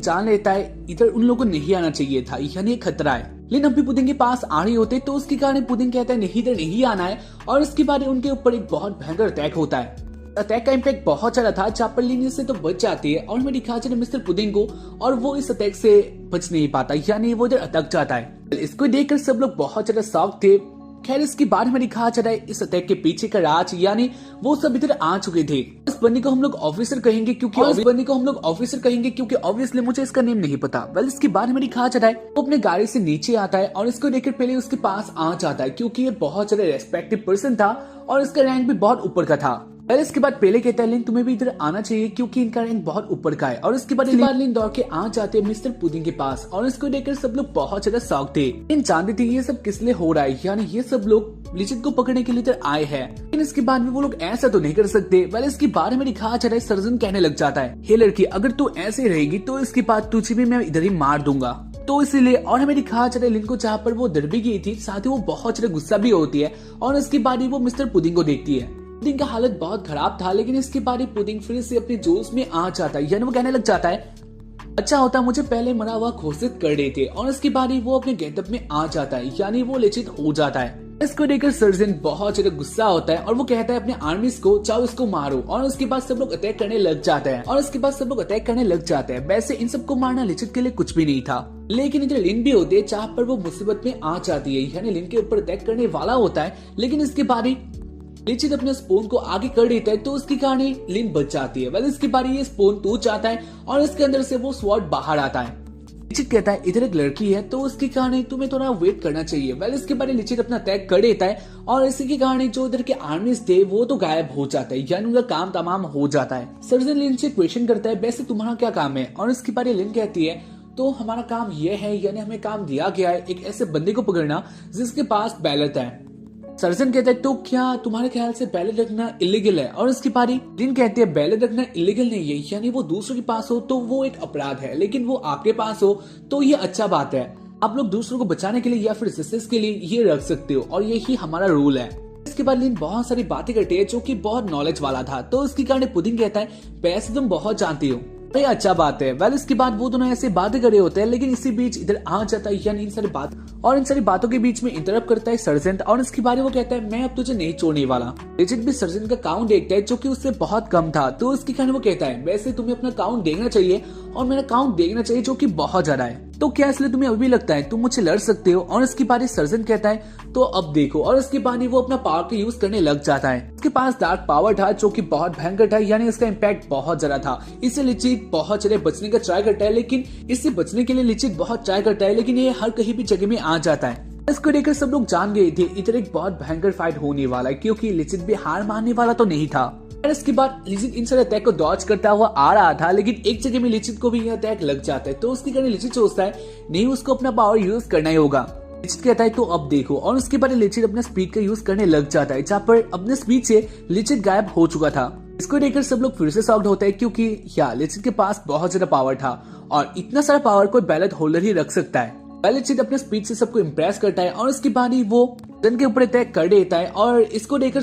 जान लेता है इधर उन लोगों को नहीं आना चाहिए था, यानी खतरा है। लिन अभी पुडिंग के पास आ रही होते तो उसके कारण पुडिंग कहता है नहीं इधर नहीं आना है, और इसके बाद उनके ऊपर एक बहुत भयंकर अटैक होता है। अटैक का इम्पैक्ट बहुत ज्यादा था, जहाँ पर लिन से तो बच जाती है और हमें दिखा जाए मिस्टर पुडिंग को, और वो इस अटैक से बच नहीं पाता, यानी वो इधर अटक जाता है। इसको देखकर सब लोग बहुत ज्यादा शॉक थे। खैर इसके बाद में दिखा जा रहा है इस अटैक के पीछे का राज, यानी वो सब इधर आ चुके थे। इस बंदी को हम लोग ऑफिसर कहेंगे क्योंकि ऑब्वियसली मुझे इसका नेम नहीं पता। वेल इसके बाद में दिखा जा रहा है वो अपने गाड़ी से नीचे आता है और इसको देखकर पहले उसके पास आ जाता है, क्योंकि ये बहुत ज्यादा रेस्पेक्टेड पर्सन था और इसका रैंक भी बहुत ऊपर का था। पहले इसके बाद पहले कहता है लिन तुम्हें भी इधर आना चाहिए क्योंकि इनका रैंक बहुत ऊपर का है, और इसके बाद लिन दौड़ के आ जाते हैं मिस्टर पुडिंग के पास, और इसको देखकर सब लोग बहुत ज्यादा शॉक थे। लिन जानते थे ये सब किस लिए हो रहा है, यानी ये सब लोग लिजिट को पकड़ने के लिए इधर आए हैं, लेकिन इसके बाद भी वो लोग ऐसा तो नहीं कर सकते। पहले इसके बारे में दिखाया जा रहा है सर्जन कहने लग जाता है हे लड़की अगर तू ऐसे रहेगी तो इसके बाद तुझे भी मैं इधर ही मार दूंगा, तो इसीलिए। और हमें दिखाया जा रहा है लिन को जहाँ पर वो डर भी गई थी, साथ ही वो बहुत ज्यादा गुस्सा भी होती है, और इसके बाद ही वो मिस्टर पुडिंग को देखती है। पुडिंग का हालत बहुत खराब था, लेकिन इसके बाद ही पुडिंग फिर से अपने जोश में आ जाता है, यानी वो कहने लग जाता है अच्छा होता मुझे पहले मरा हुआ घोषित कर देते, और इसके बाद ही वो अपने गेटअप में आ जाता है, यानी वो लेजिट हो जाता है। इसको देखकर सर्जन बहुत ज्यादा गुस्सा होता है और वो कहता है अपने आर्मीज को जाओ इसको मारो, और उसके बाद सब लोग अटैक करने लग जाते हैं। वैसे इन सबको मारना लिजिट के लिए कुछ भी नहीं था, लेकिन इधर लिन भी होते हैं जहाँ पर वो मुसीबत में आ जाती है, यानी लिन के ऊपर अटैक करने वाला होता है, लेकिन इसके बाद ही लिजिट अपने स्पून को आगे कर देता है, तो उसके कारण लिन बच जाती है। वेल इसके बाद ये स्पून टूट जाता है और इसके अंदर से वो स्वॉर्ड बाहर आता है। लिजिट कहता है इधर एक लड़की है तो उसके कारण तुम्हें थोड़ा वेट करना चाहिए। वेल इसके बाद लिजिट अपना अटैक कर देता है और इसी के कारण जो इधर के आर्मीज थे वो तो गायब हो जाता है, यानी उनका काम तमाम हो जाता है। सर्जन लिन से क्वेश्चन करता है वैसे तुम्हारा क्या काम है, और इसके बाद लिन कहती है तो हमारा काम यह है, यानी हमें काम दिया गया है एक ऐसे बंदे को पकड़ना जिसके पास बैलेट है। सर्जन कहता है तो क्या तुम्हारे ख्याल से बैलेट रखना इलीगल है, और इसके बाद लिन कहते हैं बैलेट रखना इलीगल नहीं है, यानी वो दूसरों के पास हो तो वो एक अपराध है, लेकिन वो आपके पास हो तो ये अच्छा बात है। आप लोग दूसरों को बचाने के लिए या फिर जस्टिस के लिए ये रख सकते हो, और यही हमारा रूल है। इसके बाद लिन बहुत सारी बातें करते हैं जो कि बहुत नॉलेज वाला था, तो इसके कारण पुडिंग कहता है वैसे तुम बहुत जानती हो, ये अच्छा बात है। वेल इसके बाद वो दोनों ऐसे बातें कर रहे होते हैं, लेकिन इसी बीच इधर आ जाता है, यानी इन सारी बातों के बीच में इंटरप्ट करता है सर्जन, और इसके बारे में वो कहता है मैं अब तुझे नहीं छोड़ने वाला। लिजिट भी सर्जन का काउंट देखता है जो कि उससे बहुत कम था, तो इसके कारण वो कहता है वैसे तुम्हें अपना काउंट देखना चाहिए और मेरा काउंट देखना चाहिए जो कि बहुत ज्यादा है, तो क्या इसलिए तुम्हें अभी लगता है तुम मुझसे लड़ सकते हो। और इसके बाद सर्जन कहता है तो अब देखो, और इसके बाद वो अपना पावर का यूज करने लग जाता है। उसके पास डार्क पावर था जो कि बहुत भयंकर था, यानी इसका इम्पैक्ट बहुत ज्यादा था। इससे लिजिट बहुत ज्यादा बचने का ट्राई करता है, लेकिन इससे बचने के लिए लिजिट बहुत ट्राई करता है, लेकिन ये हर कहीं भी जगह में आ जाता है। इसको देखकर सब लोग जान गए थे इधर एक बहुत भयंकर फाइट होने वाला है, क्योंकि लिजिट भी हार मानने वाला तो नहीं था। इसके बाद लिजिट इन सारे अटैक को डॉज करता हुआ आ रहा था, लेकिन एक जगह में लिजिट को भी यह अटैक लग जाता है, तो उसके कारण लिजिट सोचता है नहीं उसको अपना पावर यूज करना ही होगा। लिजिट कहता है तो अब देखो, और उसके बाद लिजिट अपना स्पीड का यूज करने लग जाता है, जहाँ पर अपने स्पीड से लिजिट गायब हो चुका था। इसको देखकर सब लोग फिर से शॉक्ड होते हैं, क्योंकि लिजिट के पास बहुत ज्यादा पावर था, और इतना सारा पावर कोई बैलेट होल्डर ही रख सकता है। लिजिट अपने स्पीड से सबको इम्प्रेस करता है, और उसके बाद ही वो सर्जन के ऊपर अटैक कर देता है, और इसको देखकर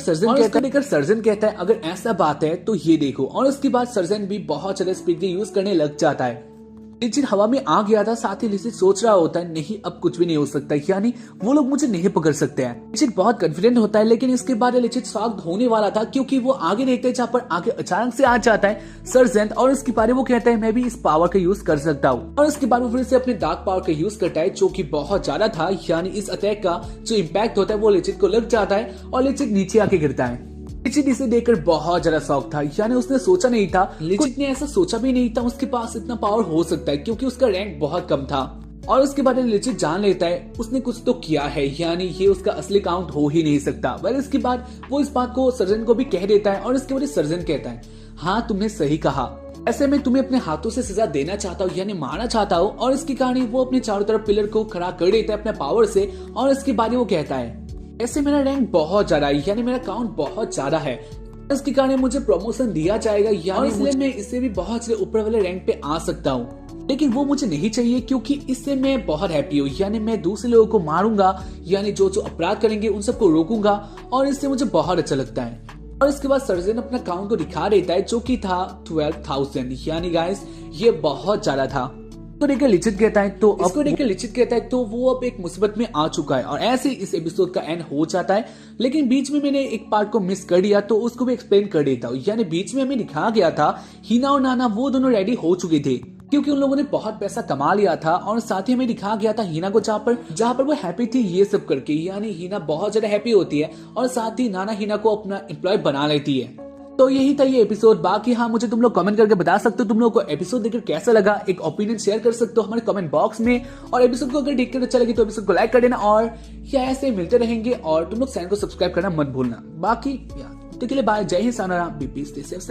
सर्जन कहता है अगर ऐसा बात है तो ये देखो, और उसके बाद सर्जन भी बहुत ज्यादा स्पीड का यूज करने लग जाता है। लिजिट हवा में आ गया था, साथ ही लिजिट सोच रहा होता है नहीं अब कुछ भी नहीं हो सकता, यानी वो लोग मुझे नहीं पकड़ सकते हैं। लिजिट बहुत कॉन्फिडेंट होता है, लेकिन इसके बाद लिजिट शॉक्ड होने वाला था, क्योंकि वो आगे देखते हैं जहाँ पर आगे अचानक से आ जाता है सर्जन, और इसके बारे वो कहता है मैं भी इस पावर का यूज कर सकता हूँ, और इसके बाद वो फिर से अपने डार्क पावर का यूज करता है जो कि बहुत ज्यादा था, यानी इस अटैक का जो इम्पैक्ट होता है वो लिजिट को लग जाता है और लिजिट नीचे आके गिरता है। लिजिट इसे देखकर बहुत ज्यादा शॉक था, यानी उसने सोचा नहीं था, लिजिट ने ऐसा सोचा भी नहीं था उसके पास इतना पावर हो सकता है, क्योंकि उसका रैंक बहुत कम था। और उसके बाद लिजिट जान लेता है उसने कुछ तो किया है, यानी ये उसका असली काउंट हो ही नहीं सकता। वह इसके बाद वो इस बात को सर्जन को भी कह देता है, और इसके बाद सर्जन कहता है हाँ तुमने सही कहा, ऐसे में तुम्हें अपने हाथों से सजा देना चाहता हूँ, यानी मारना चाहता हूँ। और इसके कारण वो अपने चारों तरफ पिलर को खड़ा कर देता है अपने पावर से, और इसके बाद वो कहता है ऐसे मेरा रैंक बहुत ज्यादा है, यानी मेरा काउंट बहुत ज्यादा है, इसके कारण मुझे प्रमोशन दिया जाएगा, यानी इसलिए मैं इससे भी बहुत से ऊपर वाले रैंक पे आ सकता हूँ। लेकिन वो मुझे नहीं चाहिए, क्योंकि इससे मैं बहुत हैप्पी हूँ, यानी मैं दूसरे लोगों को मारूंगा, यानी जो अपराध करेंगे उन सबको रोकूंगा, और इससे मुझे बहुत अच्छा लगता है। और इसके बाद सर्जन अपना काउंट को दिखा देता है जो कि था 12,000, यानी गाइस ये बहुत ज्यादा था। इसको देख के लिचित कहता है तो वो अब एक मुसीबत में आ चुका है और ऐसे इस एपिसोड का एंड हो जाता है। लेकिन बीच में मैंने एक पार्ट को मिस कर दिया तो उसको भी एक्सप्लेन कर देता हूँ। यानी बीच में हमें दिखाया गया था हिना और नाना वो दोनों रेडी हो चुके थे क्योंकि उन लोगों ने बहुत पैसा कमा लिया था और साथ ही हमें दिखाया गया था हिना को जहाँ पर वो हैप्पी थी ये सब करके। यानी हिना बहुत ज्यादा हैप्पी होती है और साथ ही नाना हिना को अपना एम्प्लॉय बना लेती है। तो यही था ये एपिसोड। बाकी हाँ, मुझे तुम लोग कमेंट करके बता सकते हो तुम लोगों को एपिसोड देखकर कैसा लगा। एक ओपिनियन शेयर कर सकते हो हमारे कमेंट बॉक्स में। और एपिसोड को अगर देखकर अच्छा लगे तो एपिसोड को लाइक कर देना और या ऐसे मिलते रहेंगे। और तुम लोग चैनल को सब्सक्राइब करना मत भूलना। बाकी के लिए बाय, जय हिंद, सानारा, बीपी, स्टे सेफ,